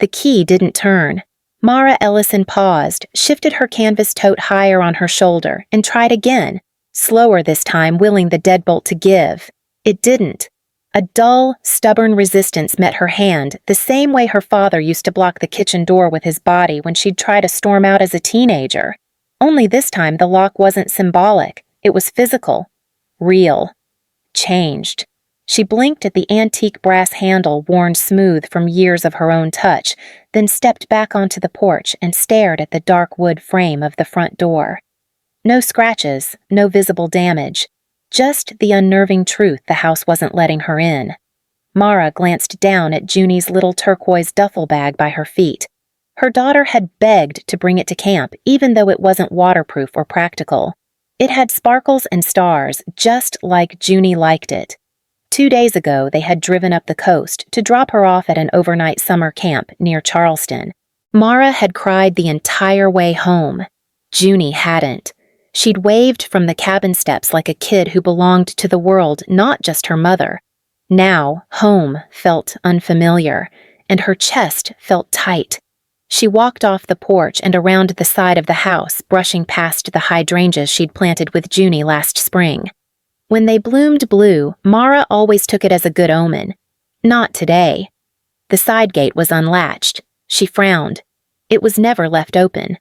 The key didn't turn. Mara Ellison paused, shifted her canvas tote higher on her shoulder, and tried again, slower this time, willing the deadbolt to give. It didn't. A dull, stubborn resistance met her hand, the same way her father used to block the kitchen door with his body when she'd try to storm out as a teenager. Only this time the lock wasn't symbolic, it was physical. Real. Changed. She blinked at the antique brass handle worn smooth from years of her own touch, then stepped back onto the porch and stared at the dark wood frame of the front door. No scratches, no visible damage, just the unnerving truth the house wasn't letting her in. Mara glanced down at Junie's little turquoise duffel bag by her feet. Her daughter had begged to bring it to camp, even though it wasn't waterproof or practical. It had sparkles and stars, just like Junie liked it. 2 days ago, they had driven up the coast to drop her off at an overnight summer camp near Charleston. Mara had cried the entire way home. Junie hadn't. She'd waved from the cabin steps like a kid who belonged to the world, not just her mother. Now, home felt unfamiliar, and her chest felt tight. She walked off the porch and around the side of the house, brushing past the hydrangeas she'd planted with Junie last spring. When they bloomed blue, Mara always took it as a good omen. Not today. The side gate was unlatched. She frowned. It was never left open.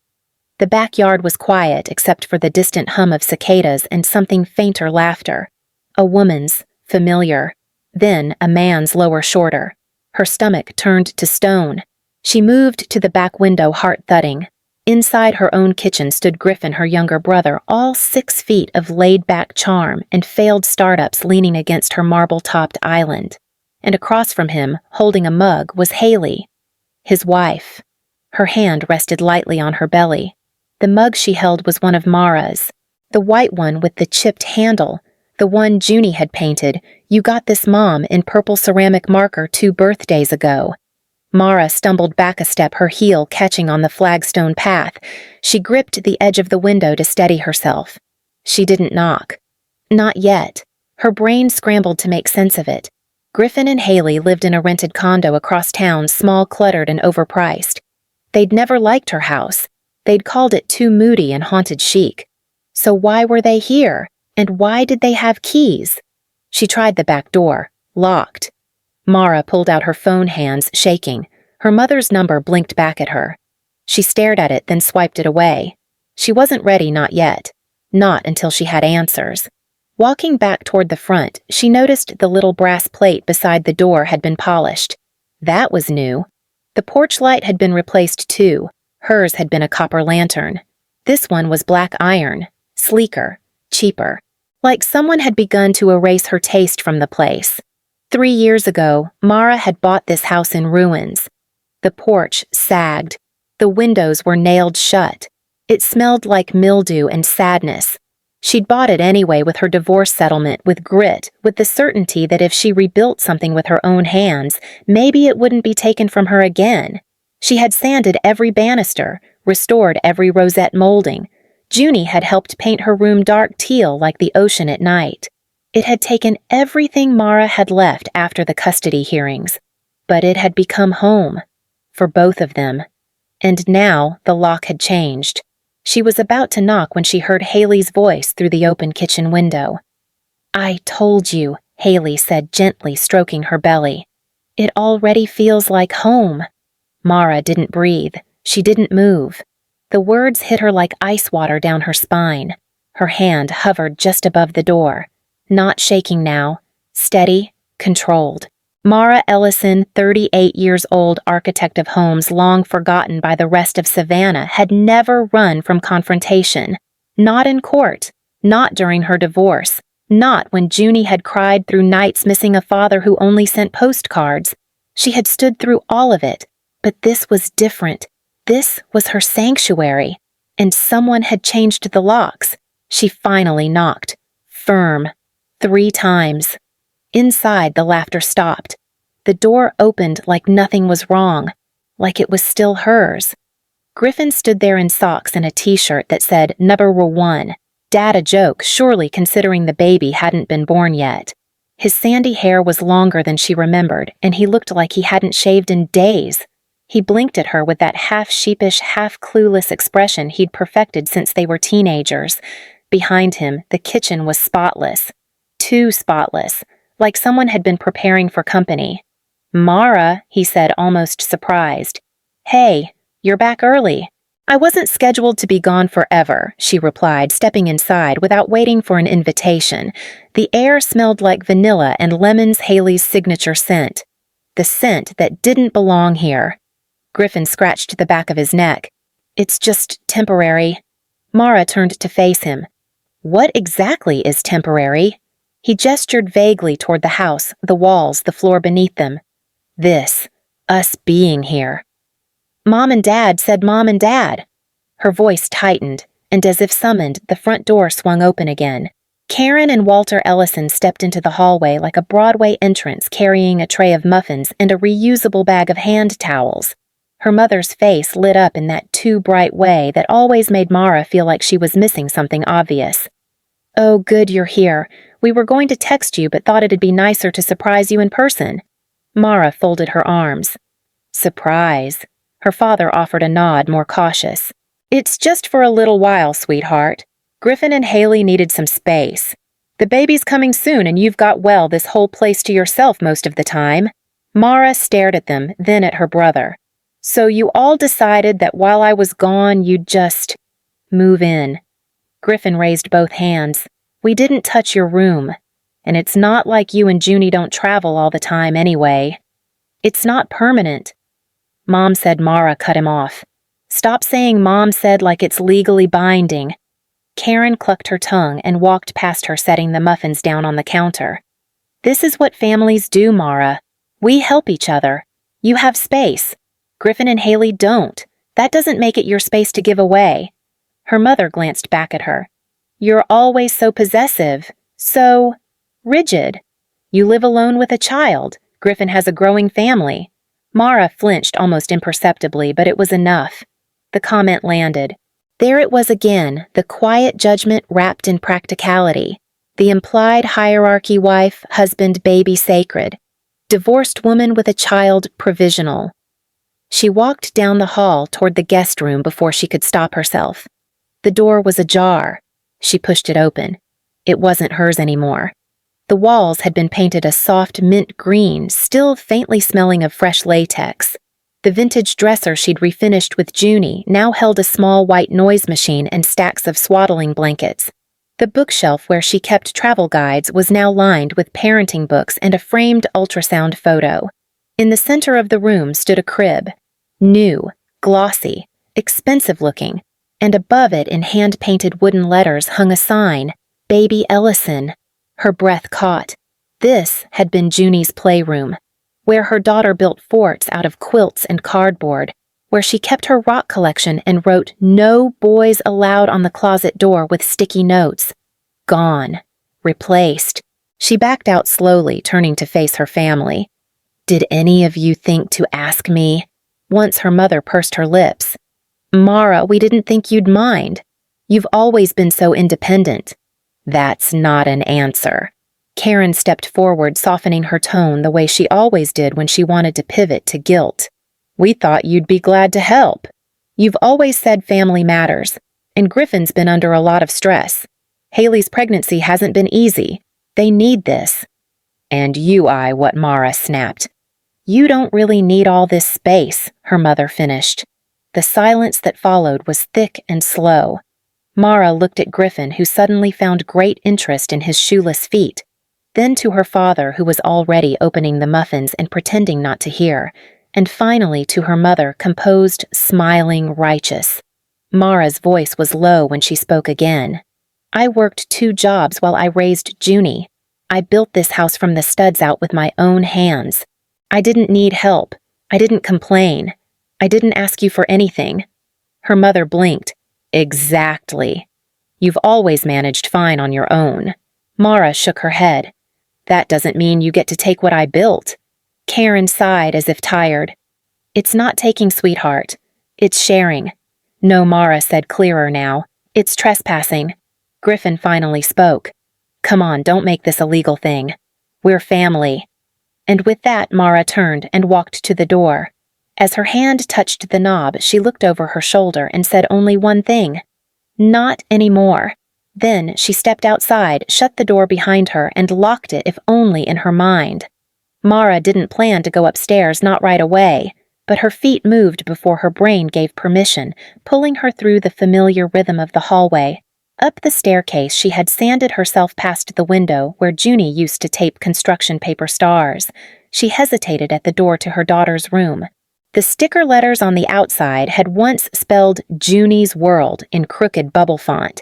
The backyard was quiet except for the distant hum of cicadas and something fainter laughter. A woman's, familiar. Then a man's lower shorter. Her stomach turned to stone. She moved to the back window, heart thudding. Inside her own kitchen stood Griffin, her younger brother, all 6 feet of laid-back charm and failed startups leaning against her marble-topped island. And across from him, holding a mug, was Haley, his wife. Her hand rested lightly on her belly. The mug she held was one of Mara's, the white one with the chipped handle, the one Junie had painted, "You got this, Mom," in purple ceramic marker 2 birthdays ago. Mara stumbled back a step, her heel catching on the flagstone path. She gripped the edge of the window to steady herself. She didn't knock. Not yet. Her brain scrambled to make sense of it. Griffin and Haley lived in a rented condo across town, small, cluttered, and overpriced. They'd never liked her house. They'd called it too moody and haunted chic. So why were they here? And why did they have keys? She tried the back door. Locked. Mara pulled out her phone, hands shaking. Her mother's number blinked back at her. She stared at it, then swiped it away. She wasn't ready, not yet. Not until she had answers. Walking back toward the front, she noticed the little brass plate beside the door had been polished. That was new. The porch light had been replaced too. Hers had been a copper lantern. This one was black iron, sleeker, cheaper. Like someone had begun to erase her taste from the place. 3 years ago, Mara had bought this house in ruins. The porch sagged. The windows were nailed shut. It smelled like mildew and sadness. She'd bought it anyway with her divorce settlement, with grit, with the certainty that if she rebuilt something with her own hands, maybe it wouldn't be taken from her again. She had sanded every banister, restored every rosette molding. Junie had helped paint her room dark teal like the ocean at night. It had taken everything Mara had left after the custody hearings, but it had become home, for both of them. And now the lock had changed. She was about to knock when she heard Haley's voice through the open kitchen window. "I told you," Haley said, gently stroking her belly. "It already feels like home." Mara didn't breathe. She didn't move. The words hit her like ice water down her spine. Her hand hovered just above the door. Not shaking now. Steady, controlled. Mara Ellison, 38 years old, architect of homes long forgotten by the rest of Savannah, had never run from confrontation. Not in court. Not during her divorce. Not when Junie had cried through nights missing a father who only sent postcards. She had stood through all of it. But this was different. This was her sanctuary. And someone had changed the locks. She finally knocked. Firm. 3 times. Inside, the laughter stopped. The door opened like nothing was wrong, like it was still hers. Griffin stood there in socks and a t-shirt that said "Number 1." Dad a joke, surely, considering the baby hadn't been born yet. His sandy hair was longer than she remembered, and he looked like he hadn't shaved in days. He blinked at her with that half-sheepish, half-clueless expression he'd perfected since they were teenagers. Behind him, the kitchen was spotless. Too spotless, like someone had been preparing for company. "Mara," he said, almost surprised. "Hey, you're back early." "I wasn't scheduled to be gone forever," she replied, stepping inside without waiting for an invitation. The air smelled like vanilla and lemons, Haley's signature scent. The scent that didn't belong here. Griffin scratched the back of his neck. "It's just temporary." Mara turned to face him. "What exactly is temporary?" He gestured vaguely toward the house, the walls, the floor beneath them. "This. Us being here." "Mom and Dad said Mom and Dad." Her voice tightened, and as if summoned, the front door swung open again. Karen and Walter Ellison stepped into the hallway like a Broadway entrance carrying a tray of muffins and a reusable bag of hand towels. Her mother's face lit up in that too bright way that always made Mara feel like she was missing something obvious. "Oh, good you're here. We were going to text you but thought it'd be nicer to surprise you in person." Mara folded her arms. "Surprise." Her father offered a nod, more cautious. "It's just for a little while, sweetheart. Griffin and Haley needed some space. The baby's coming soon and you've got, well, this whole place to yourself most of the time." Mara stared at them, then at her brother. "So you all decided that while I was gone, you'd just move in." Griffin raised both hands. "We didn't touch your room. And it's not like you and Junie don't travel all the time anyway. It's not permanent." Mom said. Mara cut him off. "Stop saying Mom said like it's legally binding." Karen clucked her tongue and walked past her, setting the muffins down on the counter. "This is what families do, Mara. We help each other. You have space. Griffin and Haley don't. That doesn't make it your space to give away." Her mother glanced back at her. "You're always so possessive, so rigid. You live alone with a child. Griffin has a growing family." Mara flinched almost imperceptibly, but it was enough. The comment landed. There it was again, the quiet judgment wrapped in practicality. The implied hierarchy: wife, husband, baby sacred. Divorced woman with a child provisional. She walked down the hall toward the guest room before she could stop herself. The door was ajar. She pushed it open. It wasn't hers anymore. The walls had been painted a soft mint green, still faintly smelling of fresh latex. The vintage dresser she'd refinished with Junie now held a small white noise machine and stacks of swaddling blankets. The bookshelf where she kept travel guides was now lined with parenting books and a framed ultrasound photo. In the center of the room stood a crib. New, glossy, expensive-looking, and above it in hand-painted wooden letters hung a sign, "Baby Ellison." Her breath caught. This had been Junie's playroom, where her daughter built forts out of quilts and cardboard, where she kept her rock collection and wrote "No boys allowed" on the closet door with sticky notes. Gone. Replaced. She backed out slowly, turning to face her family. "Did any of you think to ask me?" Once her mother pursed her lips. "Mara, we didn't think you'd mind. You've always been so independent." "That's not an answer." Karen stepped forward, softening her tone the way she always did when she wanted to pivot to guilt. "We thought you'd be glad to help. You've always said family matters, and Griffin's been under a lot of stress. Haley's pregnancy hasn't been easy. They need this." "And what Mara snapped. "You don't really need all this space," her mother finished. The silence that followed was thick and slow. Mara looked at Griffin, who suddenly found great interest in his shoeless feet, then to her father, who was already opening the muffins and pretending not to hear, and finally to her mother, composed, smiling, righteous. Mara's voice was low when she spoke again. "I worked 2 jobs while I raised Junie. I built this house from the studs out with my own hands. I didn't need help. I didn't complain. I didn't ask you for anything." Her mother blinked. "Exactly. You've always managed fine on your own." Mara shook her head. "That doesn't mean you get to take what I built." Karen sighed as if tired. "It's not taking, sweetheart. It's sharing." "No," Mara said, clearer now. "It's trespassing." Griffin finally spoke. "Come on, don't make this a legal thing. We're family." And with that, Mara turned and walked to the door. As her hand touched the knob, she looked over her shoulder and said only one thing: "Not anymore." Then she stepped outside, shut the door behind her, and locked it if only in her mind. Mara didn't plan to go upstairs, not right away, but her feet moved before her brain gave permission, pulling her through the familiar rhythm of the hallway. Up the staircase, she had sanded herself past the window where Junie used to tape construction paper stars. She hesitated at the door to her daughter's room. The sticker letters on the outside had once spelled Junie's World in crooked bubble font.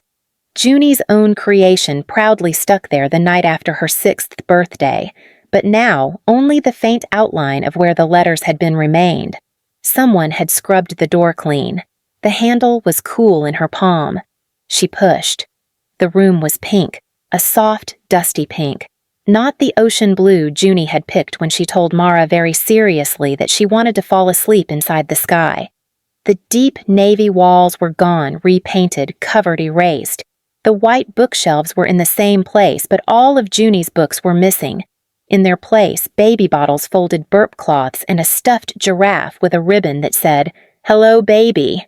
Junie's own creation proudly stuck there the night after her 6th birthday, but now only the faint outline of where the letters had been remained. Someone had scrubbed the door clean. The handle was cool in her palm. She pushed. The room was pink, a soft, dusty pink. Not the ocean blue Junie had picked when she told Mara very seriously that she wanted to fall asleep inside the sky. The deep navy walls were gone, repainted, covered, erased. The white bookshelves were in the same place, but all of Junie's books were missing. In their place, baby bottles, folded burp cloths, and a stuffed giraffe with a ribbon that said, "Hello, baby."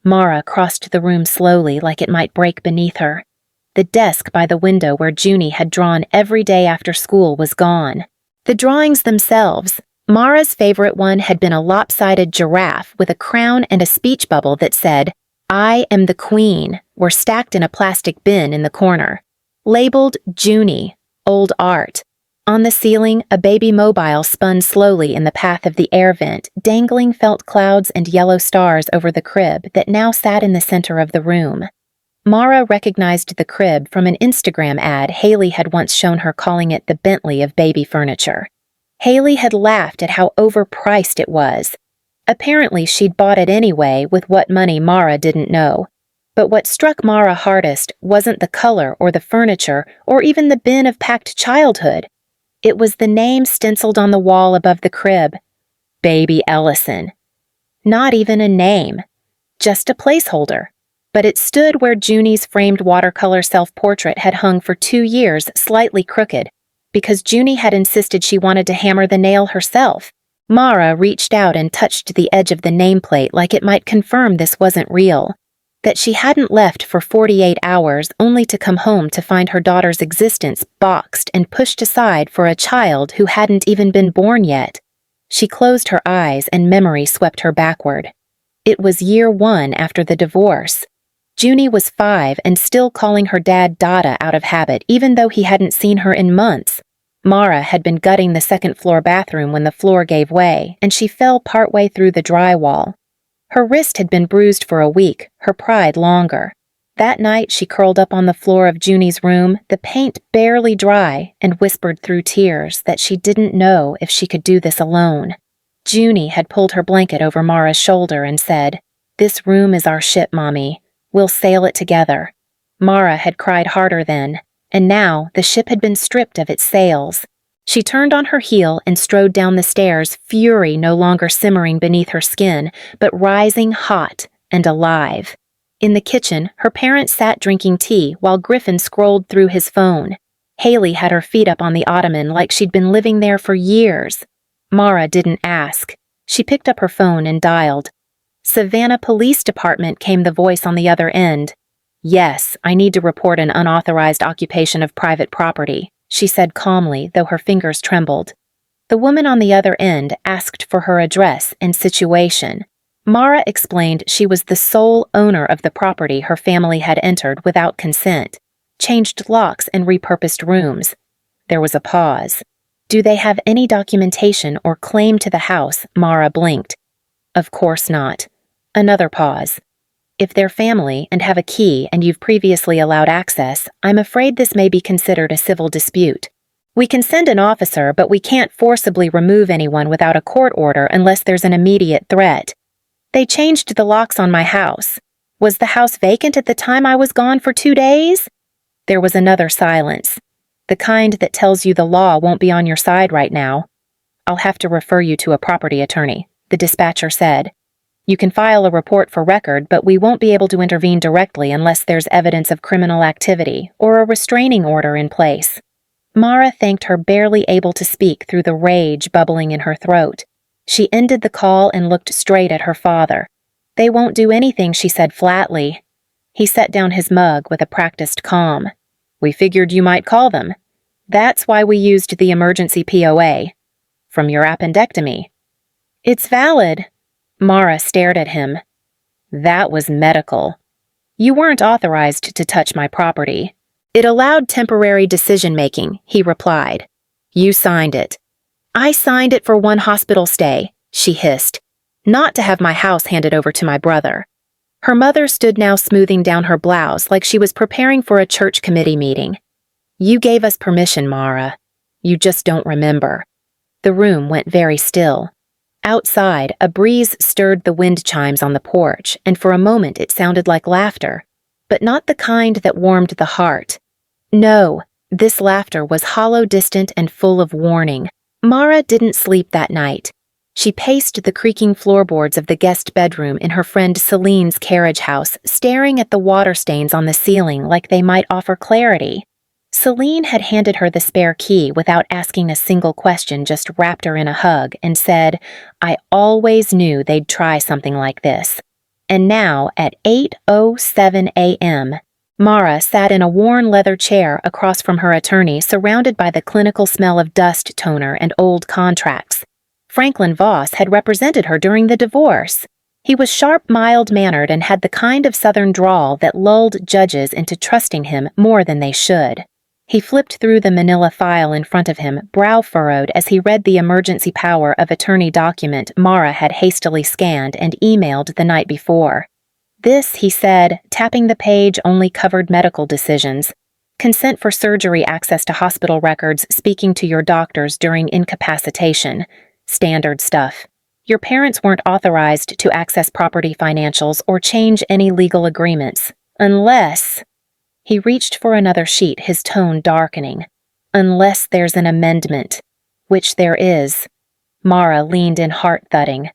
Mara crossed the room slowly, like it might break beneath her. The desk by the window where Junie had drawn every day after school was gone. The drawings themselves, Mara's favorite one had been a lopsided giraffe with a crown and a speech bubble that said, "I am the queen," were stacked in a plastic bin in the corner. Labeled Junie, old art. On the ceiling, a baby mobile spun slowly in the path of the air vent, dangling felt clouds and yellow stars over the crib that now sat in the center of the room. Mara recognized the crib from an Instagram ad Haley had once shown her, calling it the Bentley of baby furniture. Haley had laughed at how overpriced it was. Apparently she'd bought it anyway with what money Mara didn't know. But what struck Mara hardest wasn't the color or the furniture or even the bin of packed childhood. It was the name stenciled on the wall above the crib. Baby Ellison. Not even a name. Just a placeholder. But it stood where Junie's framed watercolor self-portrait had hung for 2 years, slightly crooked, because Junie had insisted she wanted to hammer the nail herself. Mara reached out and touched the edge of the nameplate like it might confirm this wasn't real, that she hadn't left for 48 hours only to come home to find her daughter's existence boxed and pushed aside for a child who hadn't even been born yet. She closed her eyes and memory swept her backward. It was year 1 after the divorce. Junie was 5 and still calling her dad Dada out of habit, even though he hadn't seen her in months. Mara had been gutting the 2nd-floor bathroom when the floor gave way, and she fell partway through the drywall. Her wrist had been bruised for a week, her pride longer. That night she curled up on the floor of Junie's room, the paint barely dry, and whispered through tears that she didn't know if she could do this alone. Junie had pulled her blanket over Mara's shoulder and said, "This room is our ship, Mommy. We'll sail it together." Mara had cried harder then, and now the ship had been stripped of its sails. She turned on her heel and strode down the stairs, fury no longer simmering beneath her skin, but rising hot and alive. In the kitchen, her parents sat drinking tea while Griffin scrolled through his phone. Haley had her feet up on the ottoman like she'd been living there for years. Mara didn't ask. She picked up her phone and dialed. "Savannah Police Department," came the voice on the other end. "Yes, I need to report an unauthorized occupation of private property," she said calmly, though her fingers trembled. The woman on the other end asked for her address and situation. Mara explained she was the sole owner of the property her family had entered without consent, changed locks and repurposed rooms. There was a pause. "Do they have any documentation or claim to the house?" Mara blinked. "Of course not." Another pause. "If they're family and have a key and you've previously allowed access, I'm afraid this may be considered a civil dispute. We can send an officer, but we can't forcibly remove anyone without a court order unless there's an immediate threat. They changed the locks on my house. Was the house vacant at the time I was gone for 2 days?" There was another silence. The kind that tells you the law won't be on your side right now. "I'll have to refer you to a property attorney," the dispatcher said. "You can file a report for record, but we won't be able to intervene directly unless there's evidence of criminal activity or a restraining order in place." Mara thanked her, barely able to speak through the rage bubbling in her throat. She ended the call and looked straight at her father. "They won't do anything," she said flatly. He set down his mug with a practiced calm. "We figured you might call them. That's why we used the emergency POA. From your appendectomy." "It's valid." Mara stared at him. "That was medical. You weren't authorized to touch my property." "It allowed temporary decision-making," he replied. "You signed it." "I signed it for one hospital stay," she hissed, "not to have my house handed over to my brother." Her mother stood now smoothing down her blouse like she was preparing for a church committee meeting. "You gave us permission, Mara. You just don't remember." The room went very still. Outside, a breeze stirred the wind chimes on the porch, and for a moment it sounded like laughter, but not the kind that warmed the heart. No, this laughter was hollow, distant, and full of warning. Mara didn't sleep that night. She paced the creaking floorboards of the guest bedroom in her friend Celine's carriage house, staring at the water stains on the ceiling like they might offer clarity. Celine had handed her the spare key without asking a single question, just wrapped her in a hug and said, "I always knew they'd try something like this." And now, at 8:07 a.m., Mara sat in a worn leather chair across from her attorney, surrounded by the clinical smell of dust, toner, and old contracts. Franklin Voss had represented her during the divorce. He was sharp, mild-mannered, and had the kind of southern drawl that lulled judges into trusting him more than they should. He flipped through the manila file in front of him, brow furrowed as he read the emergency power of attorney document Mara had hastily scanned and emailed the night before. This, he said, tapping the page, only covered medical decisions. Consent for surgery, access to hospital records, speaking to your doctors during incapacitation. Standard stuff. Your parents weren't authorized to access property financials or change any legal agreements. Unless... He reached for another sheet, his tone darkening. "Unless there's an amendment. Which there is." Mara leaned in, heart-thudding.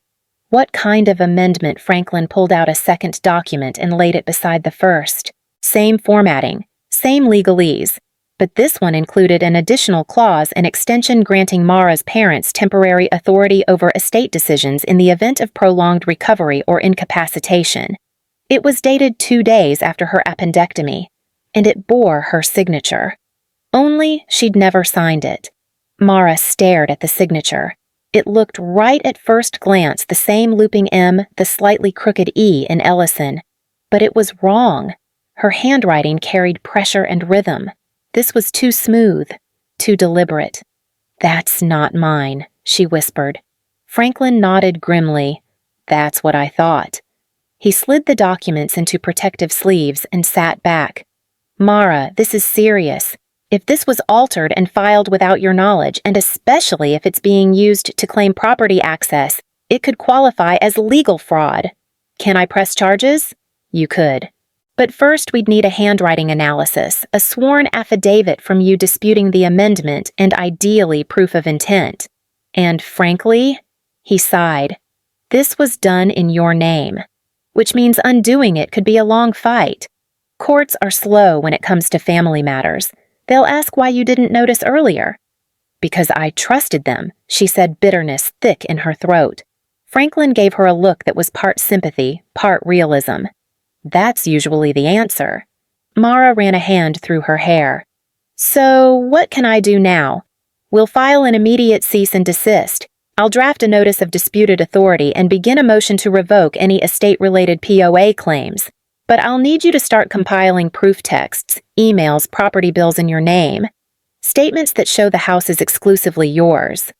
What kind of amendment? Franklin pulled out a second document and laid it beside the first. Same formatting, same legalese, but this one included an additional clause, an extension granting Mara's parents temporary authority over estate decisions in the event of prolonged recovery or incapacitation. It was dated 2 days after her appendectomy, and it bore her signature. Only she'd never signed it. Mara stared at the signature. It looked right at first glance the same looping M, the slightly crooked E in Ellison. But it was wrong. Her handwriting carried pressure and rhythm. This was too smooth, too deliberate. "That's not mine," she whispered. Franklin nodded grimly. "That's what I thought." He slid the documents into protective sleeves and sat back. "Mara, this is serious. If this was altered and filed without your knowledge, and especially if it's being used to claim property access, it could qualify as legal fraud. Can I press charges?" "You could. But first we'd need a handwriting analysis, a sworn affidavit from you disputing the amendment, and ideally proof of intent. And frankly," he sighed, "this was done in your name, which means undoing it could be a long fight. Courts are slow when it comes to family matters. They'll ask why you didn't notice earlier." "Because I trusted them," she said, bitterness thick in her throat. Franklin gave her a look that was part sympathy, part realism. "That's usually the answer." Mara ran a hand through her hair. "So, what can I do now? We'll file an immediate cease and desist. I'll draft a notice of disputed authority and begin a motion to revoke any estate-related POA claims. But I'll need you to start compiling proof texts, emails, property bills in your name. Statements that show the house is exclusively yours.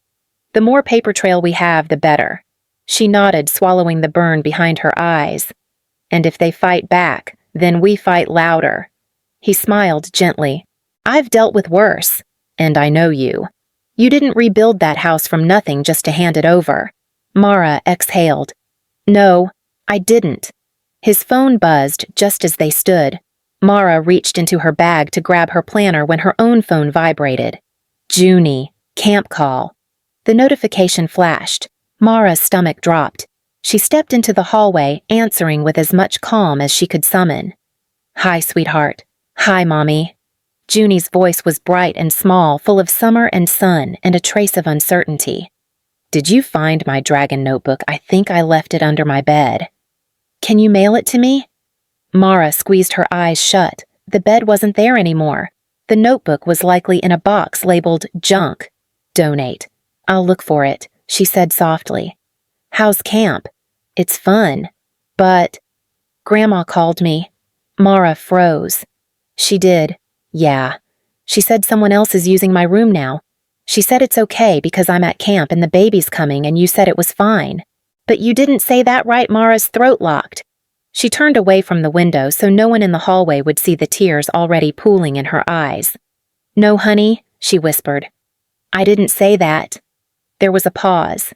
The more paper trail we have, the better." She nodded, swallowing the burn behind her eyes. "And if they fight back, then we fight louder." He smiled gently. "I've dealt with worse, and I know you. You didn't rebuild that house from nothing just to hand it over." Mara exhaled. "No, I didn't." His phone buzzed just as they stood. Mara reached into her bag to grab her planner when her own phone vibrated. Junie, camp call. The notification flashed. Mara's stomach dropped. She stepped into the hallway, answering with as much calm as she could summon. "Hi, sweetheart. Hi, Mommy." Junie's voice was bright and small, full of summer and sun and a trace of uncertainty. Did you find my dragon notebook? I think I left it under my bed. Can you mail it to me? Mara squeezed her eyes shut. The bed wasn't there anymore. The notebook was likely in a box labeled junk. Donate. I'll look for it, she said softly. How's camp? It's fun. But... Grandma called me. Mara froze. She did. Yeah. She said someone else is using my room now. She said it's okay because I'm at camp and the baby's coming and you said it was fine. But you didn't say that right. Mara's throat locked. She turned away from the window so no one in the hallway would see the tears already pooling in her eyes. No, honey, she whispered. I didn't say that. There was a pause.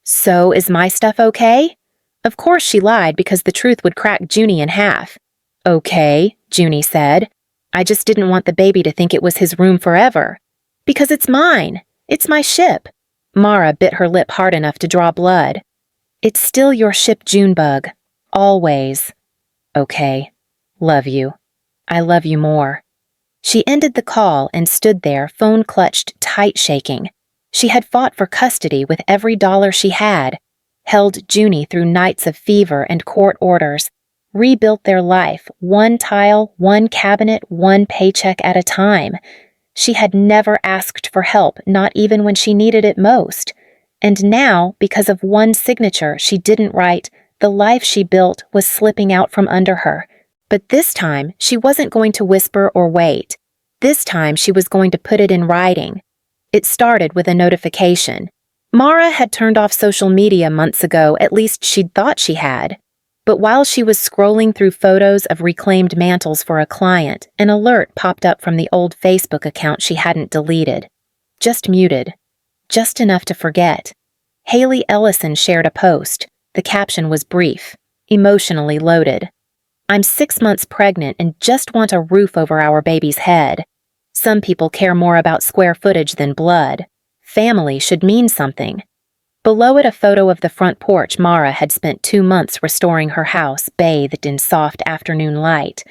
So is my stuff okay? Of course she lied because the truth would crack Junie in half. Okay, Junie said. I just didn't want the baby to think it was his room forever. Because it's mine. It's my ship. Mara bit her lip hard enough to draw blood. It's still your ship, Junebug. Always. Okay. Love you. I love you more. She ended the call and stood there, phone clutched tight, shaking. She had fought for custody with every dollar she had, held Junie through nights of fever and court orders, rebuilt their life, one tile, one cabinet, one paycheck at a time. She had never asked for help, not even when she needed it most. And now, because of one signature she didn't write, the life she built was slipping out from under her. But this time, she wasn't going to whisper or wait. This time, she was going to put it in writing. It started with a notification. Mara had turned off social media months ago, at least she'd thought she had. But while she was scrolling through photos of reclaimed mantles for a client, an alert popped up from the old Facebook account she hadn't deleted. Just muted. Just enough to forget. Haley Ellison shared a post. The caption was brief, emotionally loaded. I'm 6 months pregnant and just want a roof over our baby's head. Some people care more about square footage than blood. Family should mean something. Below it, a photo of the front porch Mara had spent 2 months restoring her house, bathed in soft afternoon light.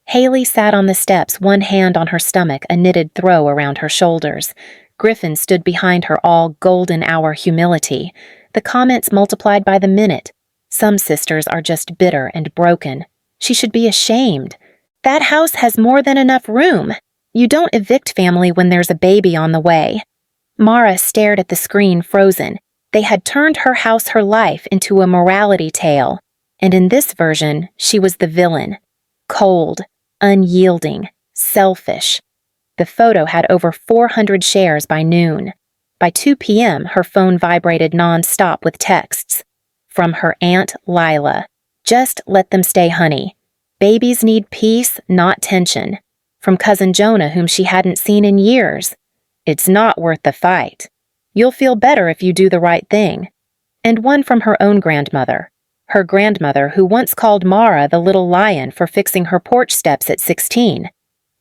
Haley sat on the steps, one hand on her stomach, a knitted throw around her shoulders. Griffin stood behind her, all golden hour humility. The comments multiplied by the minute. Some sisters are just bitter and broken. She should be ashamed. That house has more than enough room. You don't evict family when there's a baby on the way. Mara stared at the screen, frozen. They had turned her house, her life, into a morality tale. And in this version, she was the villain. Cold, unyielding, selfish. The photo had over 400 shares by noon. By 2 p.m., her phone vibrated non-stop with texts. From her Aunt Lila. Just let them stay, honey. Babies need peace, not tension. From Cousin Jonah, whom she hadn't seen in years. It's not worth the fight. You'll feel better if you do the right thing. And one from her own grandmother. Her grandmother, who once called Mara the little lion for fixing her porch steps at 16.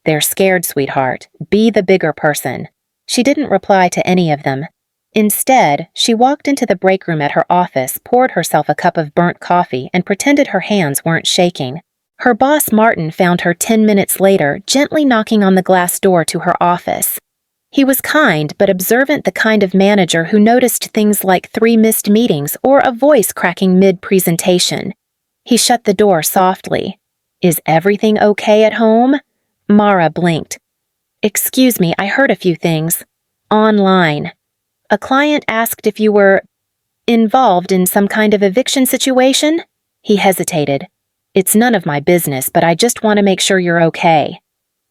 They're scared, sweetheart. Be the bigger person. She didn't reply to any of them. Instead, she walked into the break room at her office, poured herself a cup of burnt coffee, and pretended her hands weren't shaking. Her boss, Martin, found her 10 minutes later, gently knocking on the glass door to her office. He was kind but observant, the kind of manager who noticed things like 3 missed meetings or a voice cracking mid-presentation. He shut the door softly. Is everything okay at home? Mara blinked. Excuse me, I heard a few things. Online. A client asked if you were involved in some kind of eviction situation? He hesitated. It's none of my business, but I just want to make sure you're okay.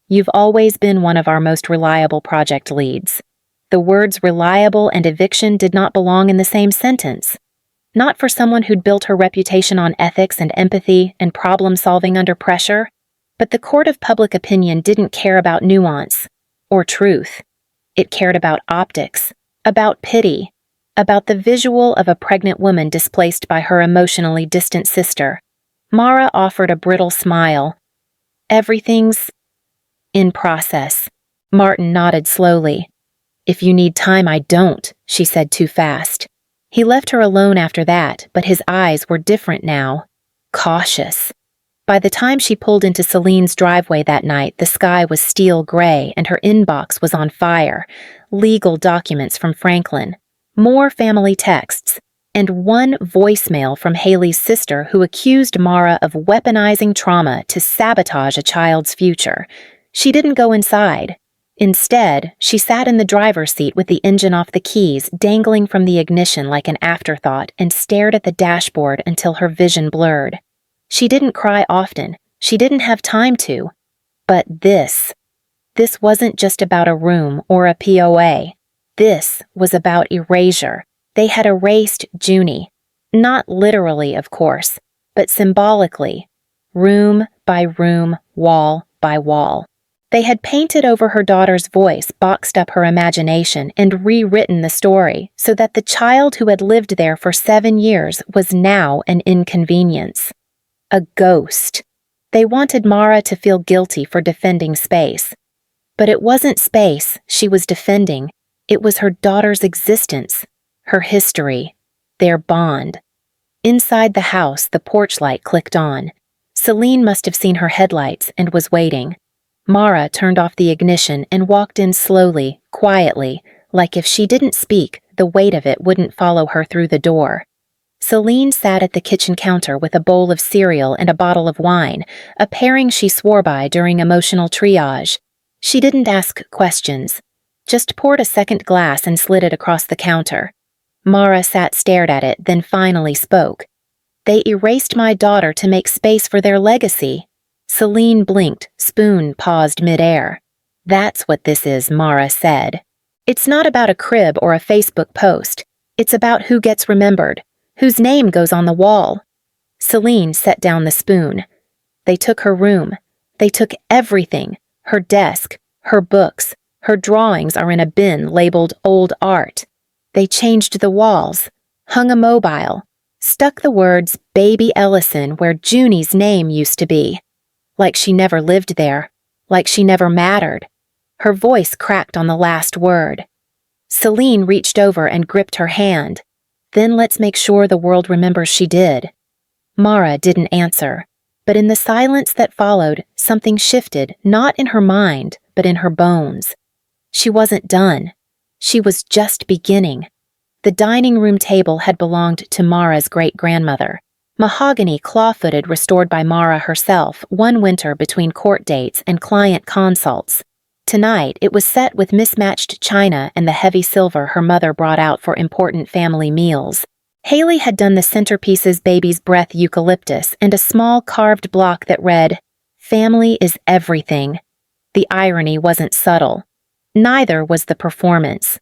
You've always been one of our most reliable project leads. The words reliable and eviction did not belong in the same sentence. Not for someone who'd built her reputation on ethics and empathy and problem-solving under pressure, but the court of public opinion didn't care about nuance or truth. It cared about optics, about pity, about the visual of a pregnant woman displaced by her emotionally distant sister. Mara offered a brittle smile. Everything's in process. Martin nodded slowly. If you need time, I don't, she said too fast. He left her alone after that, but his eyes were different now. Cautious. By the time she pulled into Celine's driveway that night, the sky was steel gray and her inbox was on fire. Legal documents from Franklin. more family texts, and one voicemail from Haley's sister who accused Mara of weaponizing trauma to sabotage a child's future. She didn't go inside. Instead, she sat in the driver's seat with the engine off the keys dangling from the ignition like an afterthought and stared at the dashboard until her vision blurred. She didn't cry often. She didn't have time to. But this wasn't just about a room or a POA. This was about erasure. They had erased Junie. Not literally, of course, but symbolically. Room by room, wall by wall. They had painted over her daughter's voice, boxed up her imagination, and rewritten the story so that the child who had lived there for 7 years was now an inconvenience. A ghost. They wanted Mara to feel guilty for defending space. But it wasn't space she was defending. It was her daughter's existence, her history, their bond. Inside the house, the porch light clicked on. Celine must have seen her headlights and was waiting. Mara turned off the ignition and walked in slowly, quietly, like if she didn't speak, the weight of it wouldn't follow her through the door. Celine sat at the kitchen counter with a bowl of cereal and a bottle of wine, a pairing she swore by during emotional triage. She didn't ask questions, just poured a second glass and slid it across the counter. Mara stared at it, then finally spoke. "They erased my daughter to make space for their legacy." Celine blinked, spoon paused midair. "That's what this is," Mara said. "It's not about a crib or a Facebook post. It's about who gets remembered, whose name goes on the wall." Celine set down the spoon. "They took her room. They took everything. Her desk, her books, her drawings are in a bin labeled old art. They changed the walls, hung a mobile, stuck the words Baby Ellison where Junie's name used to be. Like she never lived there, like she never mattered." Her voice cracked on the last word. Celine reached over and gripped her hand. "Then let's make sure the world remembers she did." Mara didn't answer. But in the silence that followed, something shifted, not in her mind, but in her bones. She wasn't done. She was just beginning. The dining room table had belonged to Mara's great-grandmother. Mahogany claw-footed restored by Mara herself one winter between court dates and client consults. Tonight, it was set with mismatched china and the heavy silver her mother brought out for important family meals. Haley had done the centerpiece's baby's breath eucalyptus and a small carved block that read, "Family is everything." The irony wasn't subtle. Neither was the performance.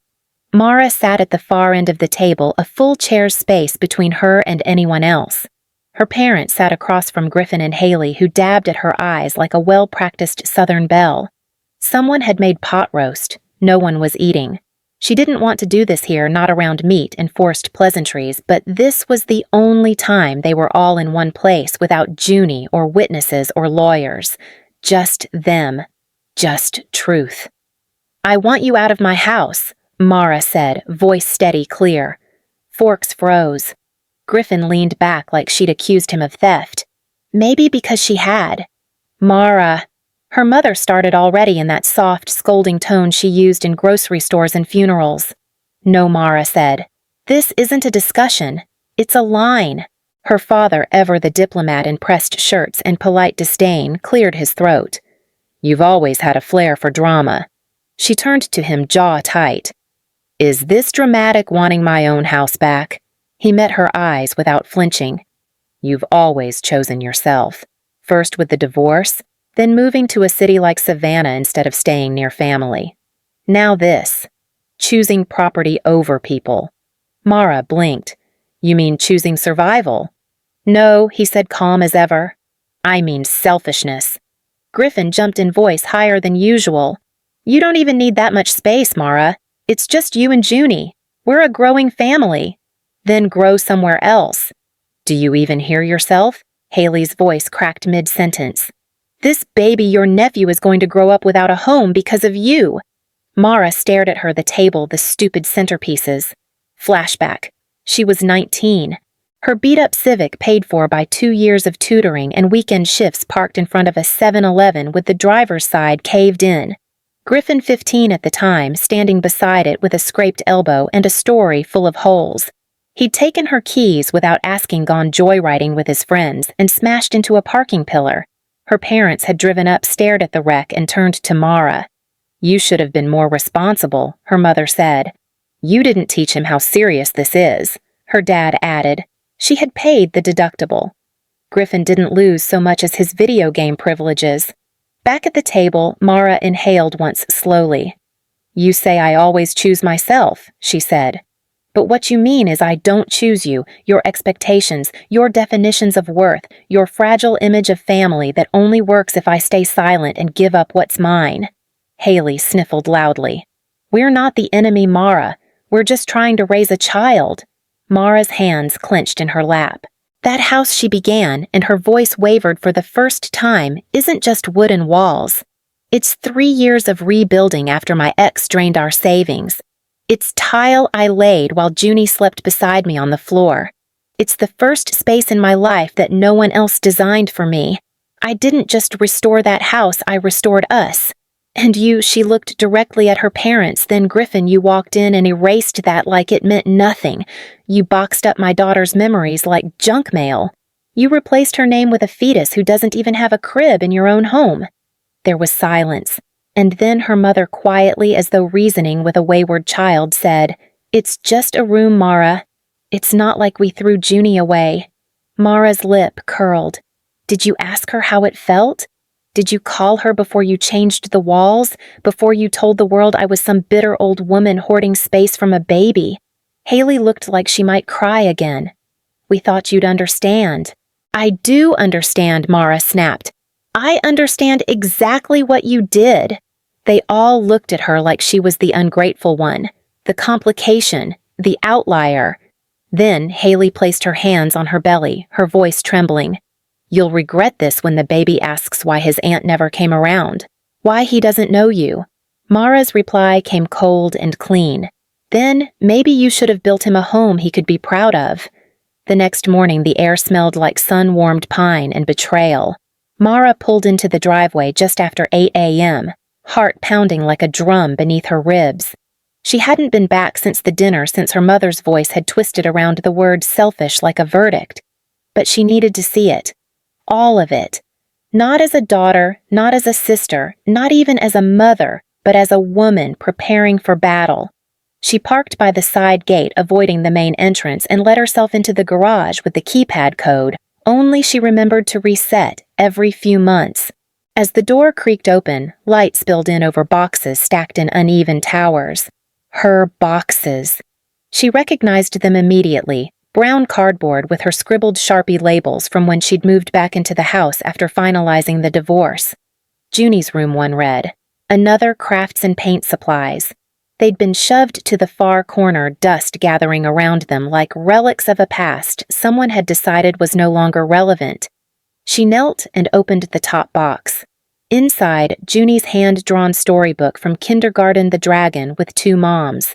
Mara sat at the far end of the table, a full chair's space between her and anyone else. Her parents sat across from Griffin and Haley, who dabbed at her eyes like a well-practiced Southern belle. Someone had made pot roast. No one was eating. She didn't want to do this here, not around meat and forced pleasantries, but this was the only time they were all in one place without Junie or witnesses or lawyers. Just them. Just truth. "I want you out of my house," Mara said, voice steady, clear. Forks froze. Griffin leaned back like she'd accused him of theft. Maybe because she had. "Mara." Her mother started already in that soft, scolding tone she used in grocery stores and funerals. "No," Mara said. "This isn't a discussion. It's a line." Her father, ever the diplomat in pressed shirts and polite disdain, cleared his throat. "You've always had a flair for drama." She turned to him, jaw tight. "Is this dramatic, wanting my own house back?" He met her eyes without flinching. "You've always chosen yourself. First with the divorce, then moving to a city like Savannah instead of staying near family. Now this. Choosing property over people." Mara blinked. "You mean choosing survival?" "No," he said, calm as ever. "I mean selfishness." Griffin jumped in voice higher than usual. "You don't even need that much space, Mara. It's just you and Junie. We're a growing family. Then grow somewhere else." "Do you even hear yourself?" Haley's voice cracked mid-sentence. "This baby, your nephew, is going to grow up without a home because of you." Mara stared at her, the table, the stupid centerpieces. Flashback. She was 19. Her beat-up Civic paid for by 2 years of tutoring and weekend shifts parked in front of a 7-Eleven with the driver's side caved in. Griffin, 15 at the time, standing beside it with a scraped elbow and a story full of holes. He'd taken her keys without asking, gone joyriding with his friends, and smashed into a parking pillar. Her parents had driven up, stared at the wreck, and turned to Mara. "You should have been more responsible," her mother said. "You didn't teach him how serious this is," her dad added. She had paid the deductible. Griffin didn't lose so much as his video game privileges. Back at the table, Mara inhaled once slowly. "You say I always choose myself," she said. "But what you mean is I don't choose you, your expectations, your definitions of worth, your fragile image of family that only works if I stay silent and give up what's mine." Haley sniffled loudly. "We're not the enemy, Mara. We're just trying to raise a child." Mara's hands clenched in her lap. "That house," she began, and her voice wavered for the first time, "isn't just wooden walls. It's 3 years of rebuilding after my ex drained our savings. It's tile I laid while Junie slept beside me on the floor. It's the first space in my life that no one else designed for me. I didn't just restore that house, I restored us. And you," she looked directly at her parents, "then Griffin, you walked in and erased that like it meant nothing. You boxed up my daughter's memories like junk mail. You replaced her name with a fetus who doesn't even have a crib in your own home." There was silence. And then her mother, quietly, as though reasoning with a wayward child, said, "It's just a room, Mara. It's not like we threw Junie away." Mara's lip curled. "Did you ask her how it felt? Did you call her before you changed the walls? Before you told the world I was some bitter old woman hoarding space from a baby?" Haley looked like she might cry again. "We thought you'd understand." "I do understand," Mara snapped. "I understand exactly what you did." They all looked at her like she was the ungrateful one, the complication, the outlier. Then Haley placed her hands on her belly, her voice trembling. "You'll regret this when the baby asks why his aunt never came around, why he doesn't know you." Mara's reply came cold and clean. "Then maybe you should have built him a home he could be proud of." The next morning the air smelled like sun-warmed pine and betrayal. Mara pulled into the driveway just after 8 a.m., heart pounding like a drum beneath her ribs. She hadn't been back since the dinner, since her mother's voice had twisted around the word selfish like a verdict. But she needed to see it. All of it. Not as a daughter, not as a sister, not even as a mother, but as a woman preparing for battle. She parked by the side gate, avoiding the main entrance, and let herself into the garage with the keypad code, only she remembered to reset every few months. As the door creaked open, light spilled in over boxes stacked in uneven towers. Her boxes. She recognized them immediately, brown cardboard with her scribbled Sharpie labels from when she'd moved back into the house after finalizing the divorce. Junie's room, one read. Another crafts and paint supplies. They'd been shoved to the far corner, dust gathering around them like relics of a past someone had decided was no longer relevant. She knelt and opened the top box. Inside, Junie's hand-drawn storybook from Kindergarten the Dragon with 2 moms.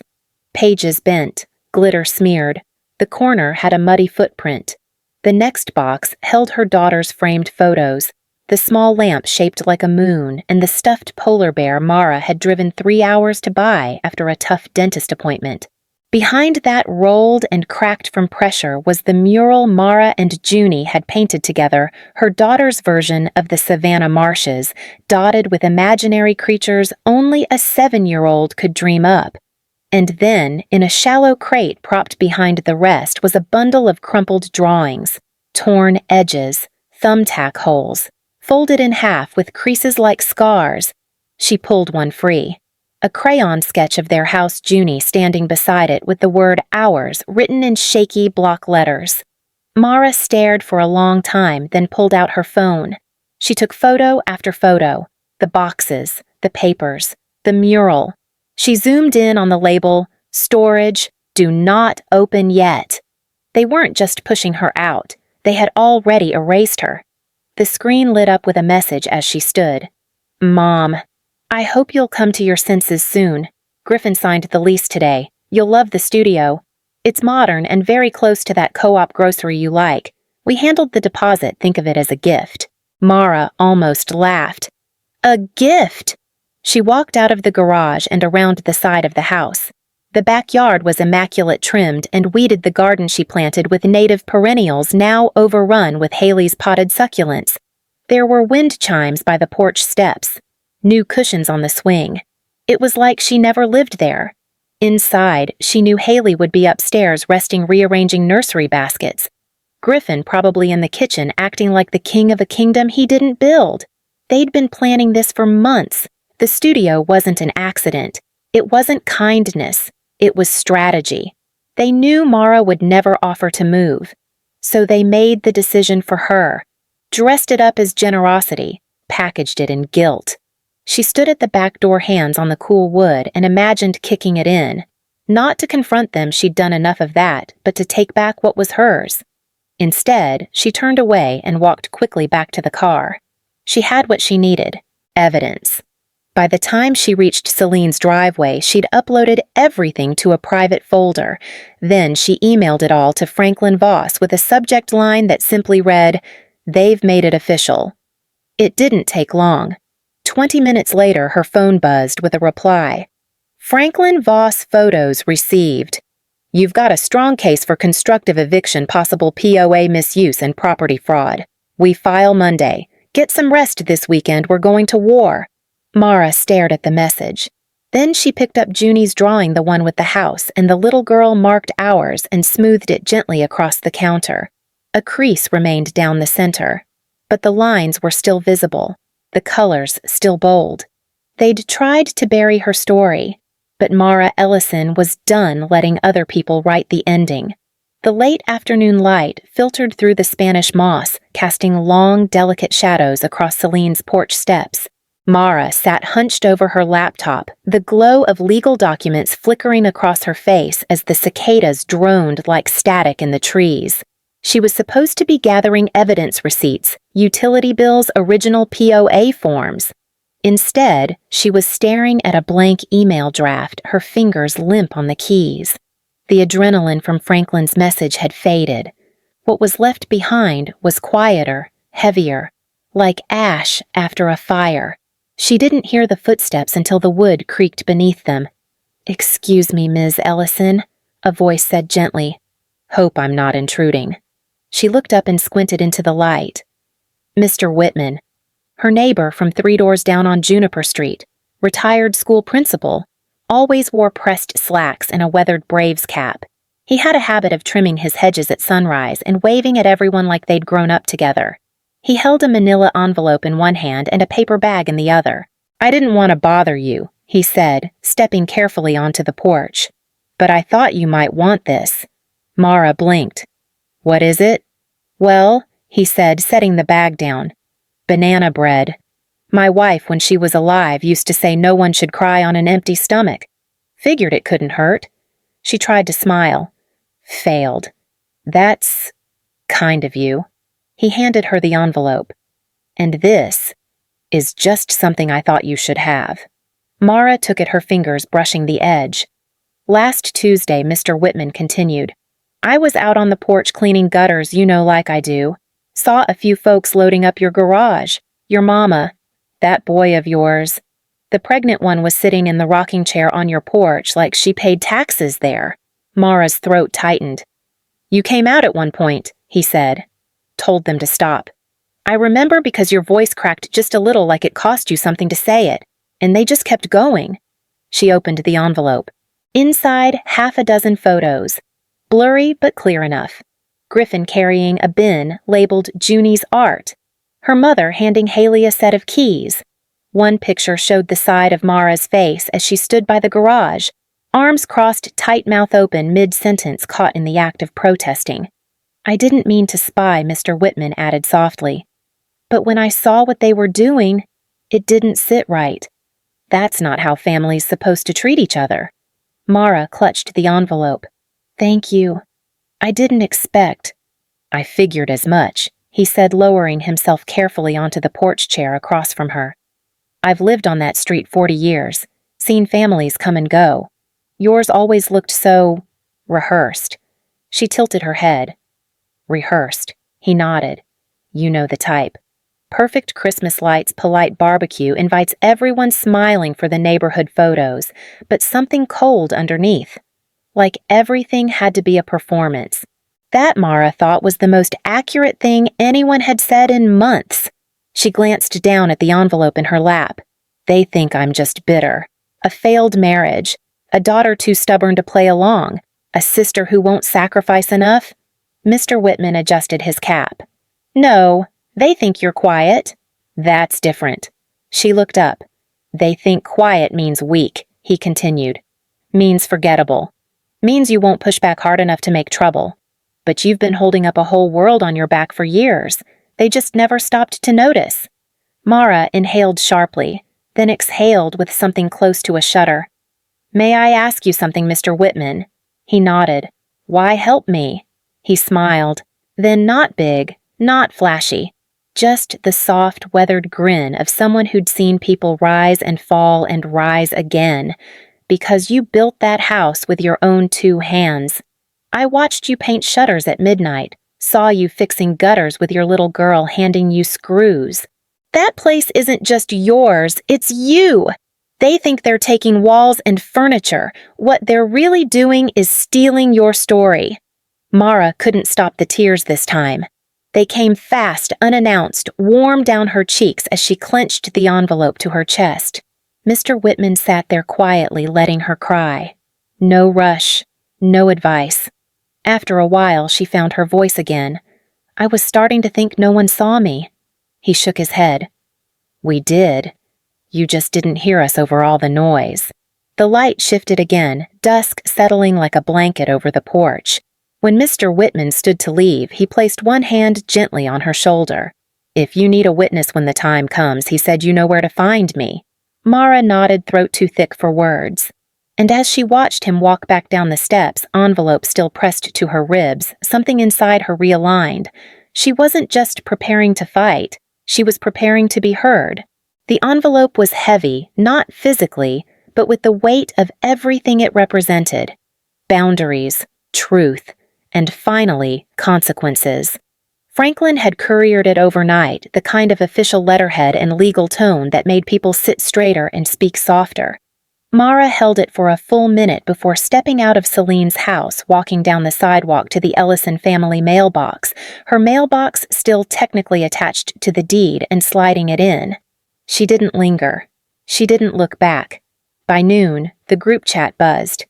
Pages bent, glitter smeared. The corner had a muddy footprint. The next box held her daughter's framed photos, the small lamp shaped like a moon, and the stuffed polar bear Mara had driven 3 hours to buy after a tough dentist appointment. Behind that, rolled and cracked from pressure, was the mural Mara and Junie had painted together, her daughter's version of the Savannah marshes, dotted with imaginary creatures only a 7-year-old could dream up. And then, in a shallow crate propped behind the rest, was a bundle of crumpled drawings, torn edges, thumbtack holes, folded in half with creases like scars. She pulled one free. A crayon sketch of their house, Junie standing beside it with the word ours written in shaky block letters. Mara stared for a long time, then pulled out her phone. She took photo after photo, the boxes, the papers, the mural. She zoomed in on the label, "Storage, do not open yet." They weren't just pushing her out. They had already erased her. The screen lit up with a message as she stood. "Mom, I hope you'll come to your senses soon. Griffin signed the lease today. You'll love the studio. It's modern and very close to that co-op grocery you like. We handled the deposit, think of it as a gift." Mara almost laughed. "A gift?" She walked out of the garage and around the side of the house. The backyard was immaculate trimmed and weeded the garden she planted with native perennials now overrun with Haley's potted succulents. There were wind chimes by the porch steps, new cushions on the swing. It was like she never lived there. Inside, she knew Haley would be upstairs resting rearranging nursery baskets. Griffin probably in the kitchen acting like the king of a kingdom he didn't build. They'd been planning this for months. The studio wasn't an accident. It wasn't kindness. It was strategy. They knew Mara would never offer to move. So they made the decision for her, dressed it up as generosity, packaged it in guilt. She stood at the back door, hands on the cool wood, and imagined kicking it in. Not to confront them, she'd done enough of that, but to take back what was hers. Instead, she turned away and walked quickly back to the car. She had what she needed: evidence. By the time she reached Celine's driveway, she'd uploaded everything to a private folder. Then she emailed it all to Franklin Voss with a subject line that simply read, "They've made it official." It didn't take long. 20 minutes later, her phone buzzed with a reply. "Franklin Voss photos received. You've got a strong case for constructive eviction, possible POA misuse, and property fraud. We file Monday. Get some rest this weekend, we're going to war." Mara stared at the message. Then she picked up Junie's drawing, the one with the house, and the little girl marked hours and smoothed it gently across the counter. A crease remained down the center, but the lines were still visible, the colors still bold. They'd tried to bury her story, but Mara Ellison was done letting other people write the ending. The late afternoon light filtered through the Spanish moss, casting long, delicate shadows across Celine's porch steps. Mara sat hunched over her laptop, the glow of legal documents flickering across her face as the cicadas droned like static in the trees. She was supposed to be gathering evidence receipts, utility bills, original POA forms. Instead, she was staring at a blank email draft, her fingers limp on the keys. The adrenaline from Franklin's message had faded. What was left behind was quieter, heavier, like ash after a fire. She didn't hear the footsteps until the wood creaked beneath them. "Excuse me, Ms. Ellison," a voice said gently. "Hope I'm not intruding." She looked up and squinted into the light. Mr. Whitman, her neighbor from 3 doors down on Juniper Street, retired school principal, always wore pressed slacks and a weathered Braves cap. He had a habit of trimming his hedges at sunrise and waving at everyone like they'd grown up together. He held a manila envelope in one hand and a paper bag in the other. "I didn't want to bother you," he said, stepping carefully onto the porch. "But I thought you might want this." Mara blinked. "What is it?" "Well," he said, setting the bag down. "Banana bread. My wife, when she was alive, used to say no one should cry on an empty stomach. Figured it couldn't hurt." She tried to smile. Failed. "That's kind of you." He handed her the envelope. "And this is just something I thought you should have." Mara took at her fingers, brushing the edge. "Last Tuesday," Mr. Whitman continued, "I was out on the porch cleaning gutters, like I do. Saw a few folks loading up your garage. Your mama, that boy of yours. The pregnant one was sitting in the rocking chair on your porch like she paid taxes there." Mara's throat tightened. "You came out at one point," he said. "Told them to stop. I remember because your voice cracked just a little like it cost you something to say it, and they just kept going." She opened the envelope. Inside, 6 photos. Blurry but clear enough. Griffin carrying a bin labeled Junie's Art. Her mother handing Haley a set of keys. One picture showed the side of Mara's face as she stood by the garage, arms crossed, tight mouth open, mid-sentence, caught in the act of protesting. "I didn't mean to spy," Mr. Whitman added softly. "But when I saw what they were doing, it didn't sit right. That's not how family's supposed to treat each other." Mara clutched the envelope. "Thank you. I didn't expect." "I figured as much," he said, lowering himself carefully onto the porch chair across from her. "I've lived on that street 40 years, seen families come and go. Yours always looked so rehearsed." She tilted her head. "Rehearsed." He nodded. "You know the type. perfect Christmas lights, polite barbecue invites everyone smiling for the neighborhood photos, but something cold underneath. Like everything had to be a performance. That, Mara thought, was the most accurate thing anyone had said in months. She glanced down at the envelope in her lap. They think I'm just bitter. A failed marriage. A daughter too stubborn to play along. A sister who won't sacrifice enough. Mr. Whitman adjusted his cap. No, they think you're quiet. That's different. She looked up. They think quiet means weak, he continued. Means forgettable. Means you won't push back hard enough to make trouble. But you've been holding up a whole world on your back for years. They just never stopped to notice. Mara inhaled sharply, then exhaled with something close to a shudder. May I ask you something, Mr. Whitman? He nodded. Why help me? He smiled. Then not big, not flashy. Just the soft, weathered grin of someone who'd seen people rise and fall and rise again. Because you built that house with your own 2 hands. I watched you paint shutters at midnight, saw you fixing gutters with your little girl handing you screws. That place isn't just yours, it's you. They think they're taking walls and furniture. What they're really doing is stealing your story. Mara couldn't stop the tears this time. They came fast, unannounced, warm down her cheeks as she clenched the envelope to her chest. Mr. Whitman sat there quietly, letting her cry. No rush, no advice. After a while, she found her voice again. I was starting to think no one saw me. He shook his head. We did. You just didn't hear us over all the noise. The light shifted again, dusk settling like a blanket over the porch. When Mr. Whitman stood to leave, he placed one hand gently on her shoulder. If you need a witness when the time comes, he said you know where to find me. Mara nodded, throat too thick for words. And as she watched him walk back down the steps, envelope still pressed to her ribs, something inside her realigned. She wasn't just preparing to fight. She was preparing to be heard. The envelope was heavy, not physically, but with the weight of everything it represented. Boundaries, truth, and finally, consequences. Franklin had couriered it overnight, the kind of official letterhead and legal tone that made people sit straighter and speak softer. Mara held it for a full minute before stepping out of Celine's house, walking down the sidewalk to the Ellison family mailbox, her mailbox still technically attached to the deed, and sliding it in. She didn't linger. She didn't look back. By noon, the group chat buzzed.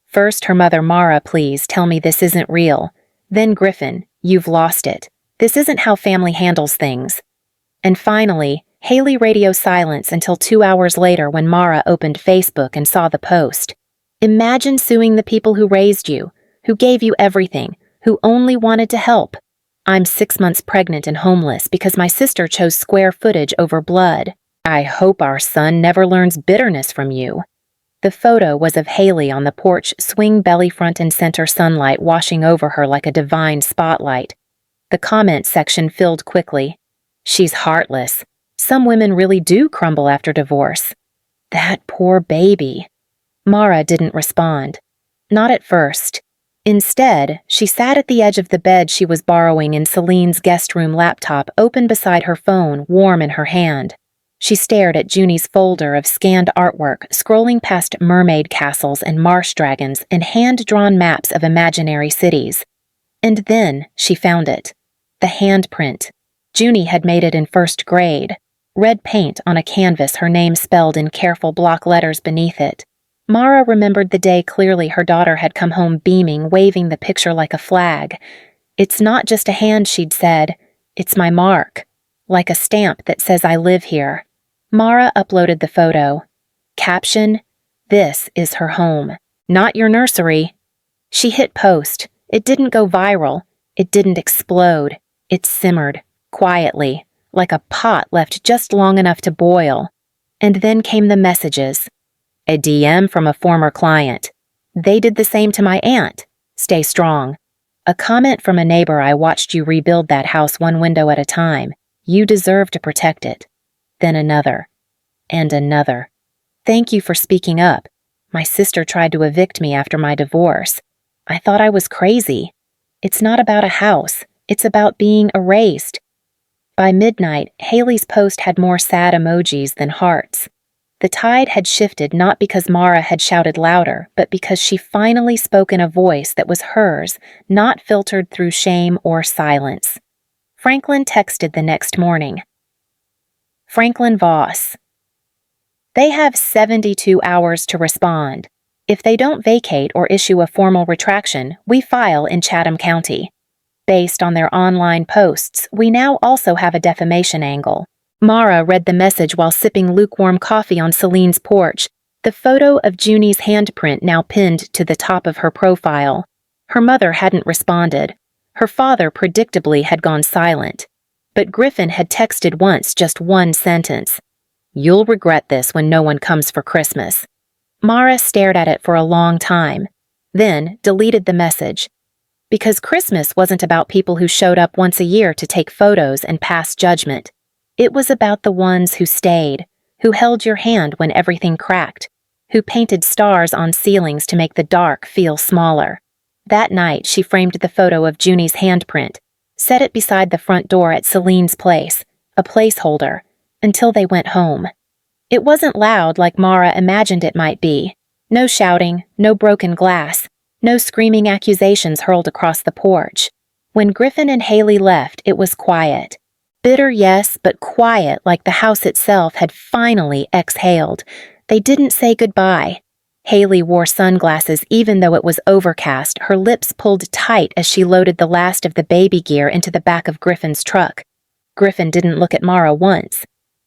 First, her mother, Mara, please tell me this isn't real. Then Griffin, you've lost it. This isn't how family handles things. And finally, Haley radio silence until 2 hours later when Mara opened Facebook and saw the post. Imagine suing the people who raised you, who gave you everything, who only wanted to help. I'm 6 months pregnant and homeless because my sister chose square footage over blood. I hope our son never learns bitterness from you. The photo was of Haley on the porch, swing belly front and center, sunlight washing over her like a divine spotlight. The comment section filled quickly. She's heartless. Some women really do crumble after divorce. That poor baby. Mara didn't respond. Not at first. Instead, she sat at the edge of the bed she was borrowing in Celine's guest room laptop, open beside her phone, warm in her hand. She stared at Junie's folder of scanned artwork, scrolling past mermaid castles and marsh dragons and hand-drawn maps of imaginary cities. And then she found it. The handprint. Junie had made it in first grade. Red paint on a canvas, her name spelled in careful block letters beneath it. Mara remembered the day clearly. Her daughter had come home beaming, waving the picture like a flag. It's not just a hand, she'd said. It's my mark. Like a stamp that says I live here. Mara uploaded the photo. Caption, this is her home, not your nursery. She hit post. It didn't go viral. It didn't explode. It simmered, quietly, like a pot left just long enough to boil. And then came the messages. A DM from a former client. They did the same to my aunt. Stay strong. A comment from a neighbor. I watched you rebuild that house one window at a time. You deserve to protect it. Then another. And another. Thank you for speaking up. My sister tried to evict me after my divorce. I thought I was crazy. It's not about a house. It's about being erased. By midnight, Haley's post had more sad emojis than hearts. The tide had shifted not because Mara had shouted louder, but because she finally spoke in a voice that was hers, not filtered through shame or silence. Franklin texted the next morning. Franklin Voss. They have 72 hours to respond. If they don't vacate or issue a formal retraction, we file in Chatham County. Based on their online posts, we now also have a defamation angle. Mara read the message while sipping lukewarm coffee on Celine's porch, the photo of Junie's handprint now pinned to the top of her profile. Her mother hadn't responded. Her father predictably had gone silent. But Griffin had texted once just one sentence. "You'll regret this when no one comes for Christmas." Mara stared at it for a long time, then deleted the message. Because Christmas wasn't about people who showed up once a year to take photos and pass judgment. It was about the ones who stayed, who held your hand when everything cracked, who painted stars on ceilings to make the dark feel smaller. That night, she framed the photo of Junie's handprint, set it beside the front door at Celine's place, a placeholder, until they went home. It wasn't loud like Mara imagined it might be. No shouting, no broken glass, no screaming accusations hurled across the porch. When Griffin and Haley left, it was quiet. Bitter, yes, but quiet like the house itself had finally exhaled. They didn't say goodbye. Haley wore sunglasses even though it was overcast, her lips pulled tight as she loaded the last of the baby gear into the back of Griffin's truck. Griffin didn't look at Mara once.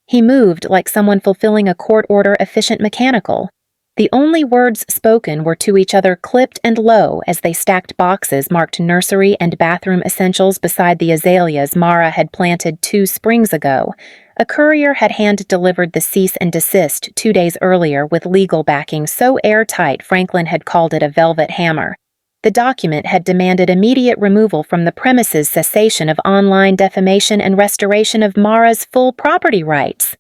He moved like someone fulfilling a court order efficient mechanical. The only words spoken were to each other clipped and low as they stacked boxes marked nursery and bathroom essentials beside the azaleas Mara had planted 2 springs ago. A courier had hand-delivered the cease and desist 2 days earlier with legal backing so airtight Franklin had called it a velvet hammer. The document had demanded immediate removal from the premises, cessation of online defamation, and restoration of Mara's full property rights.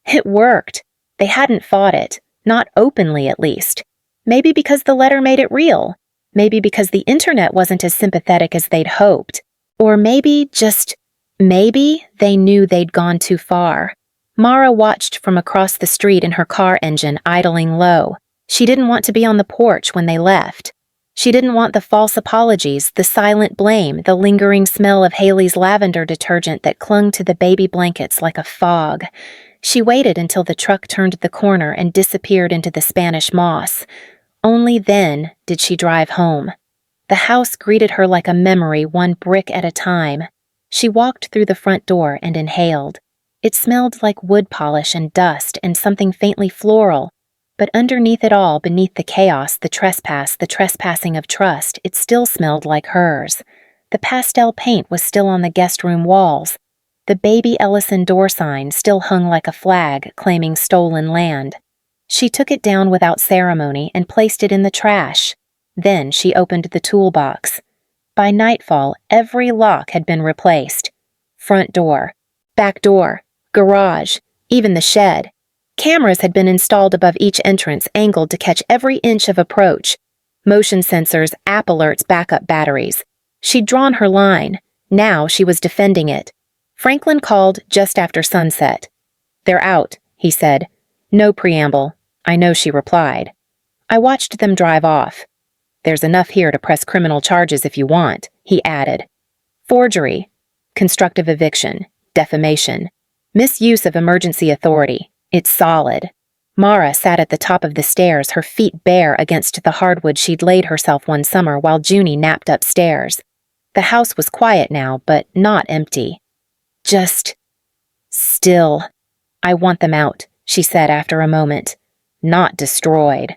It worked. They hadn't fought it. Not openly, at least. Maybe because the letter made it real. Maybe because the internet wasn't as sympathetic as they'd hoped. Or maybe, just maybe, they knew they'd gone too far. Mara watched from across the street in her car engine idling low. She didn't want to be on the porch when they left. She didn't want the false apologies, the silent blame, the lingering smell of Haley's lavender detergent that clung to the baby blankets like a fog. She waited until the truck turned the corner and disappeared into the Spanish moss. Only then did she drive home. The house greeted her like a memory, one brick at a time. She walked through the front door and inhaled. It smelled like wood polish and dust and something faintly floral. But underneath it all, beneath the chaos, the trespassing of trust, it still smelled like hers. The pastel paint was still on the guest room walls. The baby Ellison door sign still hung like a flag claiming stolen land. She took it down without ceremony and placed it in the trash. Then she opened the toolbox. By nightfall, every lock had been replaced. Front door, back door, garage, even the shed. Cameras had been installed above each entrance, angled to catch every inch of approach. Motion sensors, app alerts, backup batteries. She'd drawn her line. Now she was defending it. Franklin called just after sunset. "They're out," he said. No preamble. "I know," she replied. I watched them drive off. "There's enough here to press criminal charges if you want," he added. Forgery, constructive eviction, defamation, misuse of emergency authority. It's solid. Mara sat at the top of the stairs, her feet bare against the hardwood she'd laid herself one summer while Junie napped upstairs. The house was quiet now, but not empty. Just still. "I want them out," she said after a moment. "Not destroyed."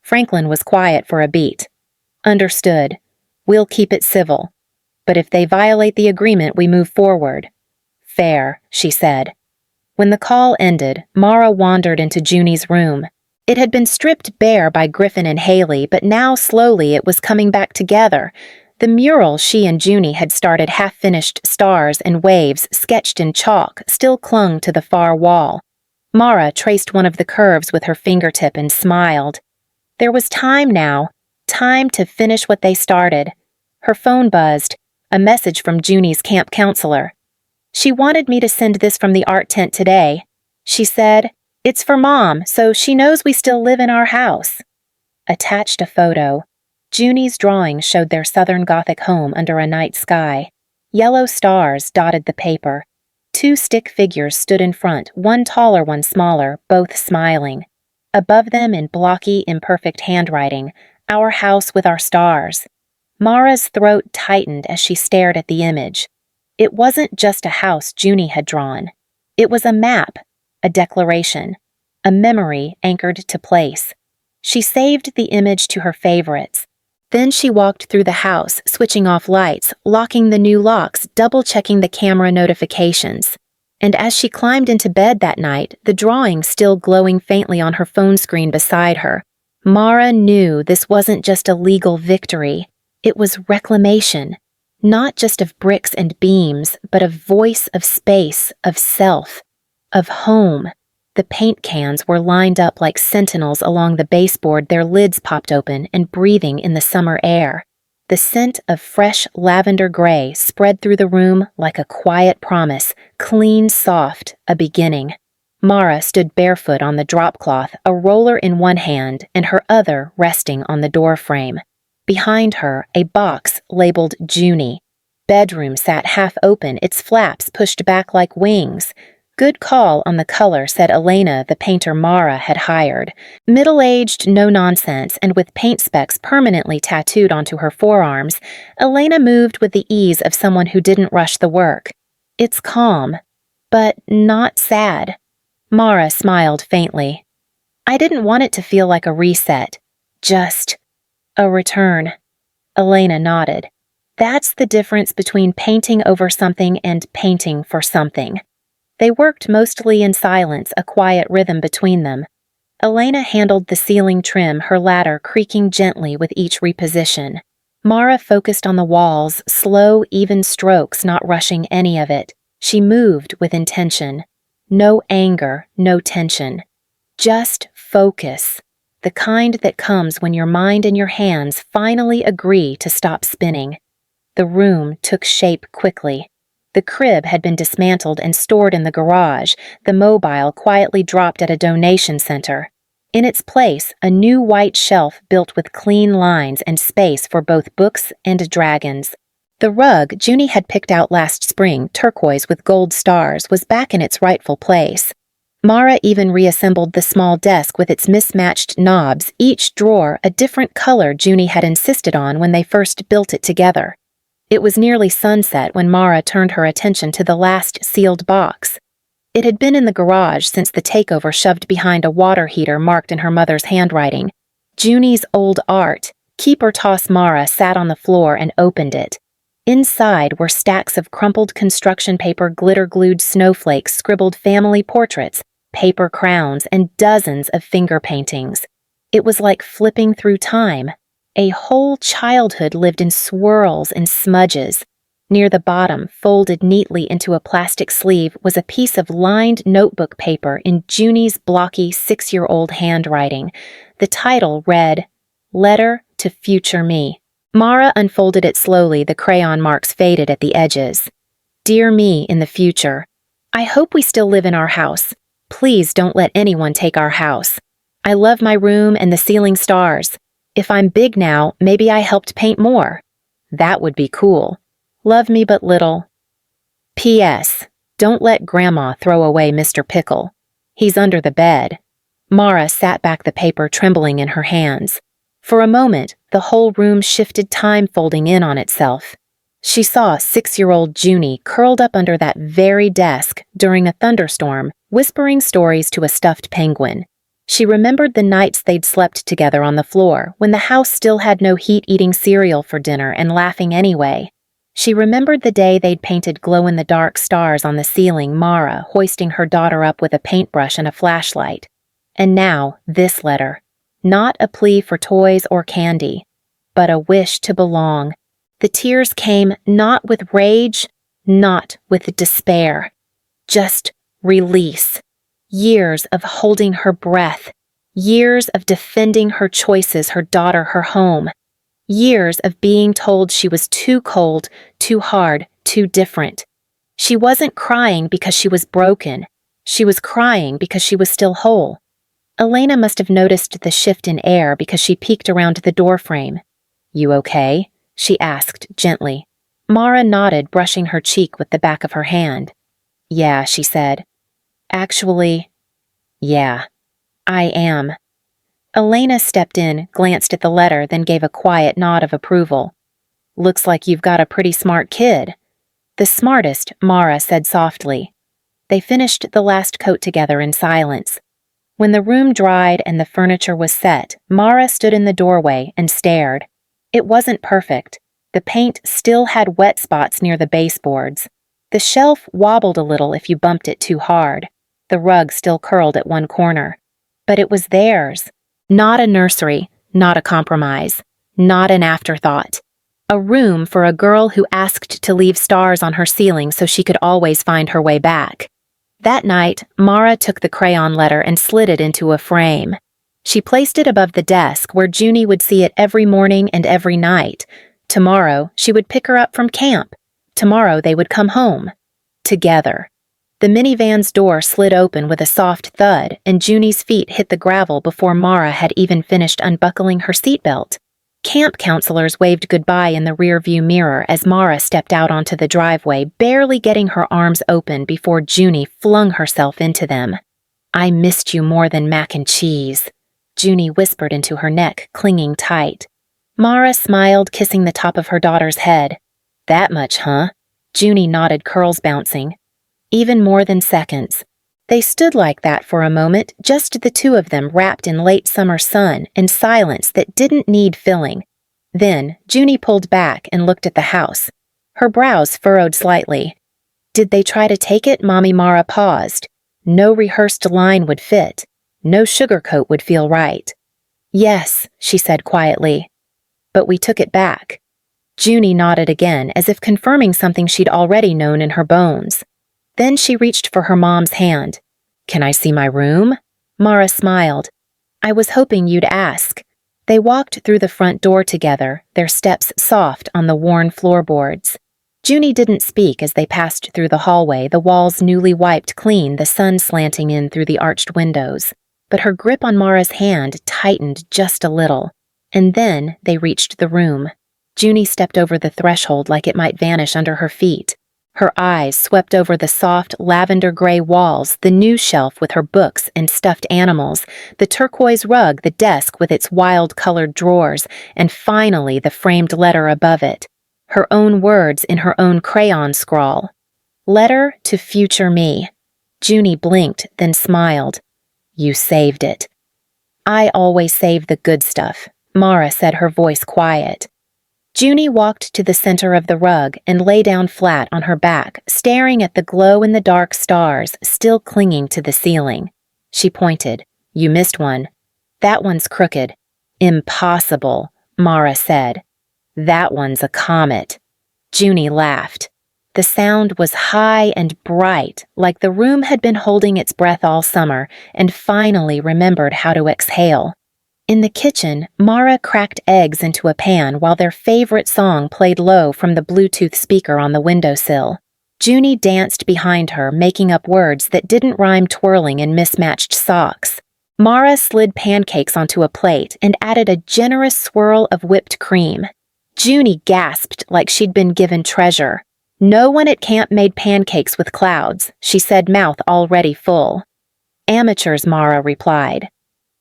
Franklin was quiet for a beat. "Understood. We'll keep it civil. But if they violate the agreement, we move forward." "Fair," she said. When the call ended, Mara wandered into Junie's room. It had been stripped bare by Griffin and Haley, but now slowly it was coming back together. The mural she and Junie had started, half-finished stars and waves sketched in chalk, still clung to the far wall. Mara traced one of the curves with her fingertip and smiled. There was time now, time to finish what they started. Her phone buzzed, a message from Junie's camp counselor. She wanted me to send this from the art tent today. She said, "It's for Mom, so she knows we still live in our house." Attached a photo. Junie's drawing showed their Southern Gothic home under a night sky. Yellow stars dotted the paper. 2 stick figures stood in front, one taller, one smaller, both smiling. Above them, in blocky, imperfect handwriting, "Our house with our stars." Mara's throat tightened as she stared at the image. It wasn't just a house Junie had drawn. It was a map, a declaration, a memory anchored to place. She saved the image to her favorites. Then she walked through the house, switching off lights, locking the new locks, double-checking the camera notifications. And as she climbed into bed that night, the drawing still glowing faintly on her phone screen beside her, Mara knew this wasn't just a legal victory. It was reclamation, not just of bricks and beams, but of voice, of space, of self, of home. The paint cans were lined up like sentinels along the baseboard, their lids popped open and breathing in the summer air. The scent of fresh lavender gray spread through the room like a quiet promise, clean, soft, a beginning. Mara stood barefoot on the drop cloth, a roller in one hand and her other resting on the door frame. Behind her, a box labeled Junie. Bedroom sat half open, its flaps pushed back like wings. Good call on the color, said Elena, the painter Mara had hired. Middle-aged, no-nonsense, and with paint specks permanently tattooed onto her forearms, Elena moved with the ease of someone who didn't rush the work. It's calm, but not sad. Mara smiled faintly. I didn't want it to feel like a reset. Just a return. Elena nodded. That's the difference between painting over something and painting for something. They worked mostly in silence, a quiet rhythm between them. Elena handled the ceiling trim, her ladder creaking gently with each reposition. Mara focused on the walls, slow, even strokes, not rushing any of it. She moved with intention. No anger, no tension. Just focus. The kind that comes when your mind and your hands finally agree to stop spinning. The room took shape quickly. The crib had been dismantled and stored in the garage, the mobile quietly dropped at a donation center. In its place, a new white shelf built with clean lines and space for both books and dragons. The rug Junie had picked out last spring, turquoise with gold stars, was back in its rightful place. Mara even reassembled the small desk with its mismatched knobs, each drawer a different color Junie had insisted on when they first built it together. It was nearly sunset when Mara turned her attention to the last sealed box. It had been in the garage since the takeover, shoved behind a water heater marked in her mother's handwriting. Junie's old art. Keep or toss. Mara sat on the floor and opened it. Inside were stacks of crumpled construction paper, glitter-glued snowflakes, scribbled family portraits, paper crowns, and dozens of finger paintings. It was like flipping through time. A whole childhood lived in swirls and smudges. Near the bottom, folded neatly into a plastic sleeve, was a piece of lined notebook paper in Junie's blocky 6-year-old handwriting. The title read, Letter to Future Me. Mara unfolded it slowly, the crayon marks faded at the edges. Dear me in the future. I hope we still live in our house. Please don't let anyone take our house. I love my room and the ceiling stars. If I'm big now, maybe I helped paint more. That would be cool. Love me but little. P.S. Don't let Grandma throw away Mr. Pickle. He's under the bed. Mara sat back the paper, trembling in her hands. For a moment, the whole room shifted, time folding in on itself. She saw 6-year-old Junie curled up under that very desk during a thunderstorm, whispering stories to a stuffed penguin. She remembered the nights they'd slept together on the floor, when the house still had no heat, eating cereal for dinner and laughing anyway. She remembered the day they'd painted glow-in-the-dark stars on the ceiling, Mara hoisting her daughter up with a paintbrush and a flashlight. And now, this letter. Not a plea for toys or candy, but a wish to belong. The tears came not with rage, not with despair. Just release. Years of holding her breath. Years of defending her choices, her daughter, her home. Years of being told she was too cold, too hard, too different. She wasn't crying because she was broken. She was crying because she was still whole. Elena must have noticed the shift in air because she peeked around the doorframe. "You okay?" she asked gently. Mara nodded, brushing her cheek with the back of her hand. "Yeah," she said. "Actually, yeah, I am." Elena stepped in, glanced at the letter, then gave a quiet nod of approval. "Looks like you've got a pretty smart kid." "The smartest," Mara said softly. They finished the last coat together in silence. When the room dried and the furniture was set, Mara stood in the doorway and stared. It wasn't perfect. The paint still had wet spots near the baseboards. The shelf wobbled a little if you bumped it too hard. The rug still curled at one corner. But it was theirs. Not a nursery, not a compromise, not an afterthought. A room for a girl who asked to leave stars on her ceiling so she could always find her way back. That night, Mara took the crayon letter and slid it into a frame. She placed it above the desk where Junie would see it every morning and every night. Tomorrow, she would pick her up from camp. Tomorrow, they would come home. Together. The minivan's door slid open with a soft thud, and Junie's feet hit the gravel before Mara had even finished unbuckling her seatbelt. Camp counselors waved goodbye in the rearview mirror as Mara stepped out onto the driveway, barely getting her arms open before Junie flung herself into them. "I missed you more than mac and cheese," Junie whispered into her neck, clinging tight. Mara smiled, kissing the top of her daughter's head. "That much, huh?" Junie nodded, curls bouncing. "Even more than seconds." They stood like that for a moment, just the two of them wrapped in late summer sun and silence that didn't need filling. Then, Junie pulled back and looked at the house. Her brows furrowed slightly. "Did they try to take it?" Mommy Mara paused. No rehearsed line would fit. No sugarcoat would feel right. "Yes," she said quietly. "But we took it back." Junie nodded again, as if confirming something she'd already known in her bones. Then she reached for her mom's hand. "Can I see my room?" Mara smiled. "I was hoping you'd ask." They walked through the front door together, their steps soft on the worn floorboards. Junie didn't speak as they passed through the hallway, the walls newly wiped clean, the sun slanting in through the arched windows. But her grip on Mara's hand tightened just a little. And then they reached the room. Junie stepped over the threshold like it might vanish under her feet. Her eyes swept over the soft, lavender-gray walls, the news shelf with her books and stuffed animals, the turquoise rug, the desk with its wild-colored drawers, and finally the framed letter above it. Her own words in her own crayon scrawl. "Letter to future me." Junie blinked, then smiled. "You saved it." "I always save the good stuff," Mara said, her voice quiet. Junie walked to the center of the rug and lay down flat on her back, staring at the glow-in-the-dark stars still clinging to the ceiling. She pointed. "You missed one. That one's crooked." "Impossible," Mara said. "That one's a comet." Junie laughed. The sound was high and bright, like the room had been holding its breath all summer and finally remembered how to exhale. In the kitchen, Mara cracked eggs into a pan while their favorite song played low from the Bluetooth speaker on the windowsill. Junie danced behind her, making up words that didn't rhyme, twirling in mismatched socks. Mara slid pancakes onto a plate and added a generous swirl of whipped cream. Junie gasped like she'd been given treasure. "No one at camp made pancakes with clouds," she said, mouth already full. "Amateurs," Mara replied.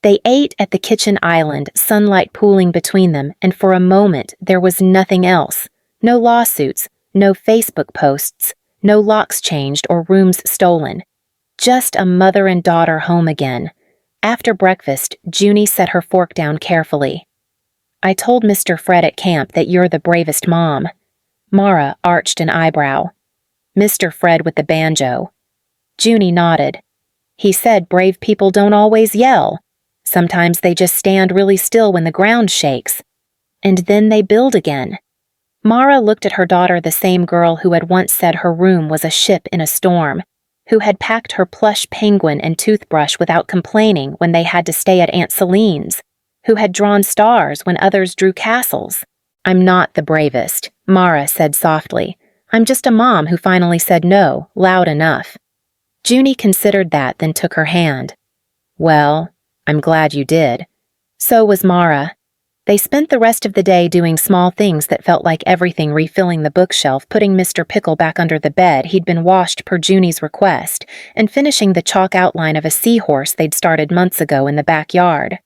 They ate at the kitchen island, sunlight pooling between them, and for a moment there was nothing else. No lawsuits, no Facebook posts, no locks changed or rooms stolen. Just a mother and daughter home again. After breakfast, Junie set her fork down carefully. "I told Mr. Fred at camp that you're the bravest mom." Mara arched an eyebrow. "Mr. Fred with the banjo." Junie nodded. "He said brave people don't always yell. Sometimes they just stand really still when the ground shakes. And then they build again." Mara looked at her daughter, the same girl who had once said her room was a ship in a storm, who had packed her plush penguin and toothbrush without complaining when they had to stay at Aunt Celine's, who had drawn stars when others drew castles. "I'm not the bravest," Mara said softly. I'm just a mom who finally said no, loud enough. Junie considered that, then took her hand. Well, I'm glad you did. So was Mara. They spent the rest of the day doing small things that felt like everything, refilling the bookshelf, putting Mr. Pickle back under the bed he'd been washed per Junie's request, and finishing the chalk outline of a seahorse they'd started months ago in the backyard.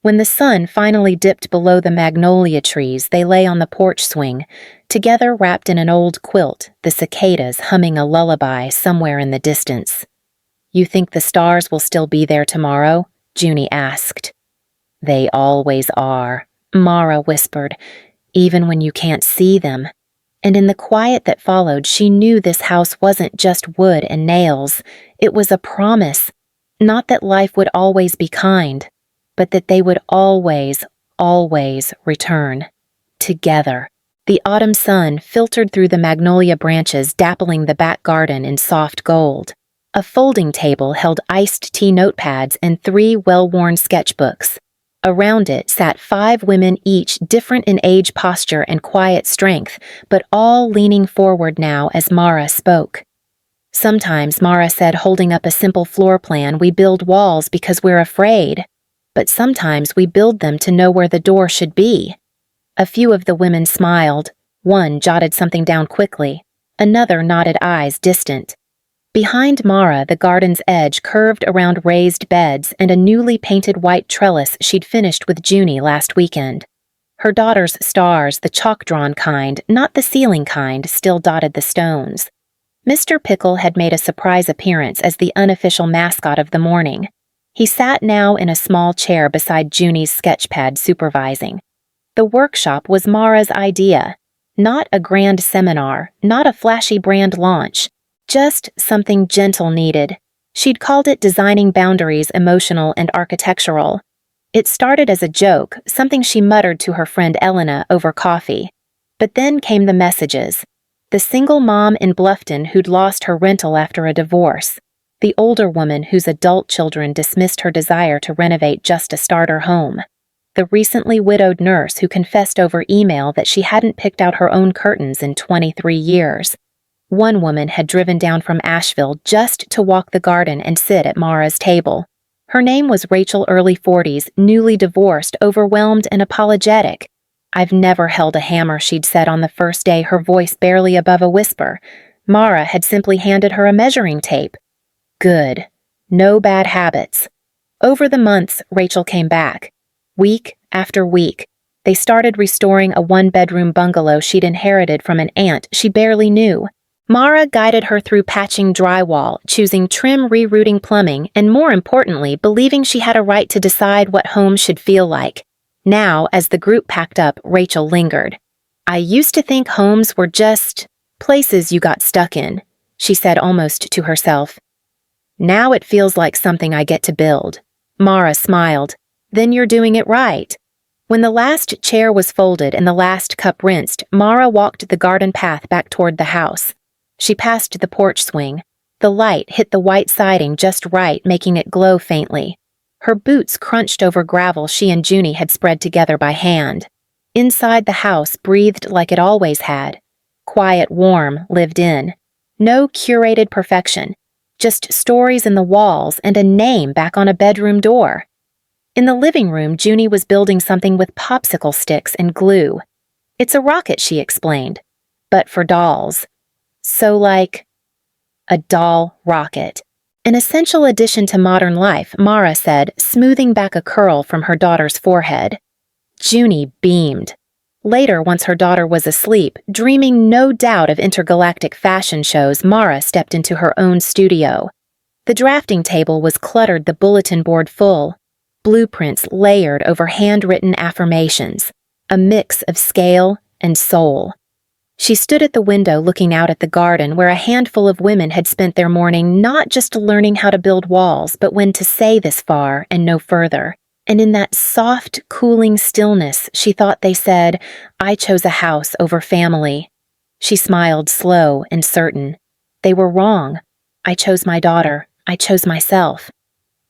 When the sun finally dipped below the magnolia trees, they lay on the porch swing, together wrapped in an old quilt, the cicadas humming a lullaby somewhere in the distance. You think the stars will still be there tomorrow? Junie asked. They always are, Mara whispered, even when you can't see them. And in the quiet that followed, she knew this house wasn't just wood and nails. It was a promise, not that life would always be kind, but that they would always, always return. Together. The autumn sun filtered through the magnolia branches, dappling the back garden in soft gold. A folding table held iced tea notepads and 3 well-worn sketchbooks. Around it sat 5 women, each different in age, posture, and quiet strength, but all leaning forward now as Mara spoke. Sometimes, Mara said, holding up a simple floor plan, we build walls because we're afraid. But sometimes we build them to know where the door should be. A few of the women smiled. One jotted something down quickly. Another nodded, eyes distant. Behind Mara, the garden's edge curved around raised beds and a newly painted white trellis she'd finished with Junie last weekend. Her daughter's stars, the chalk-drawn kind, not the ceiling kind, still dotted the stones. Mr. Pickle had made a surprise appearance as the unofficial mascot of the morning. He sat now in a small chair beside Junie's sketchpad, supervising. The workshop was Mara's idea. Not a grand seminar, not a flashy brand launch. Just something gentle needed. She'd called it Designing Boundaries, Emotional and Architectural. It started as a joke, something she muttered to her friend Elena over coffee. But then came the messages. The single mom in Bluffton who'd lost her rental after a divorce. The older woman whose adult children dismissed her desire to renovate just a starter home. The recently widowed nurse who confessed over email that she hadn't picked out her own curtains in 23 years. One woman had driven down from Asheville just to walk the garden and sit at Mara's table. Her name was Rachel, early 40s, newly divorced, overwhelmed and apologetic. I've never held a hammer, she'd said on the first day, her voice barely above a whisper. Mara had simply handed her a measuring tape. Good. No bad habits. Over the months, Rachel came back. Week after week. They started restoring a 1-bedroom bungalow she'd inherited from an aunt she barely knew. Mara guided her through patching drywall, choosing trim, rerouting plumbing, and more importantly, believing she had a right to decide what home should feel like. Now, as the group packed up, Rachel lingered. I used to think homes were just places you got stuck in, she said almost to herself. Now it feels like something I get to build. Mara smiled. Then you're doing it right. When the last chair was folded and the last cup rinsed, Mara walked the garden path back toward the house. She passed the porch swing. The light hit the white siding just right, making it glow faintly. Her boots crunched over gravel she and Junie had spread together by hand. Inside the house breathed like it always had. Quiet, warm, lived in. No curated perfection. Just stories in the walls and a name back on a bedroom door. In the living room, Junie was building something with popsicle sticks and glue. It's a rocket, she explained, but for dolls. So like a doll rocket. An essential addition to modern life, Mara said, smoothing back a curl from her daughter's forehead. Junie beamed. Later, once her daughter was asleep, dreaming no doubt of intergalactic fashion shows, Mara stepped into her own studio. The drafting table was cluttered, the bulletin board full. Blueprints layered over handwritten affirmations. A mix of scale and soul. She stood at the window looking out at the garden where a handful of women had spent their morning not just learning how to build walls, but when to say this far and no further. And in that soft, cooling stillness, she thought they said, I chose a house over family. She smiled, slow and certain. They were wrong. I chose my daughter. I chose myself.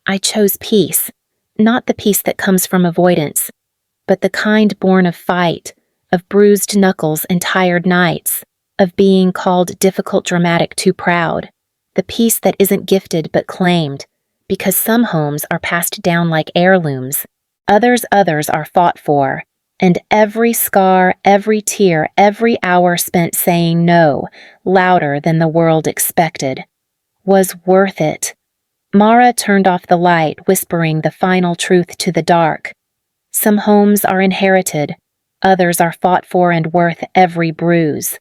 I chose peace. Not the peace that comes from avoidance, but the kind born of fight, of bruised knuckles and tired nights. of being called difficult, dramatic, too proud, the peace that isn't gifted but claimed, because some homes are passed down like heirlooms, others are fought for, and every scar, every tear, every hour spent saying no, louder than the world expected, was worth it. Mara turned off the light, whispering the final truth to the dark. Some homes are inherited, others are fought for and worth every bruise.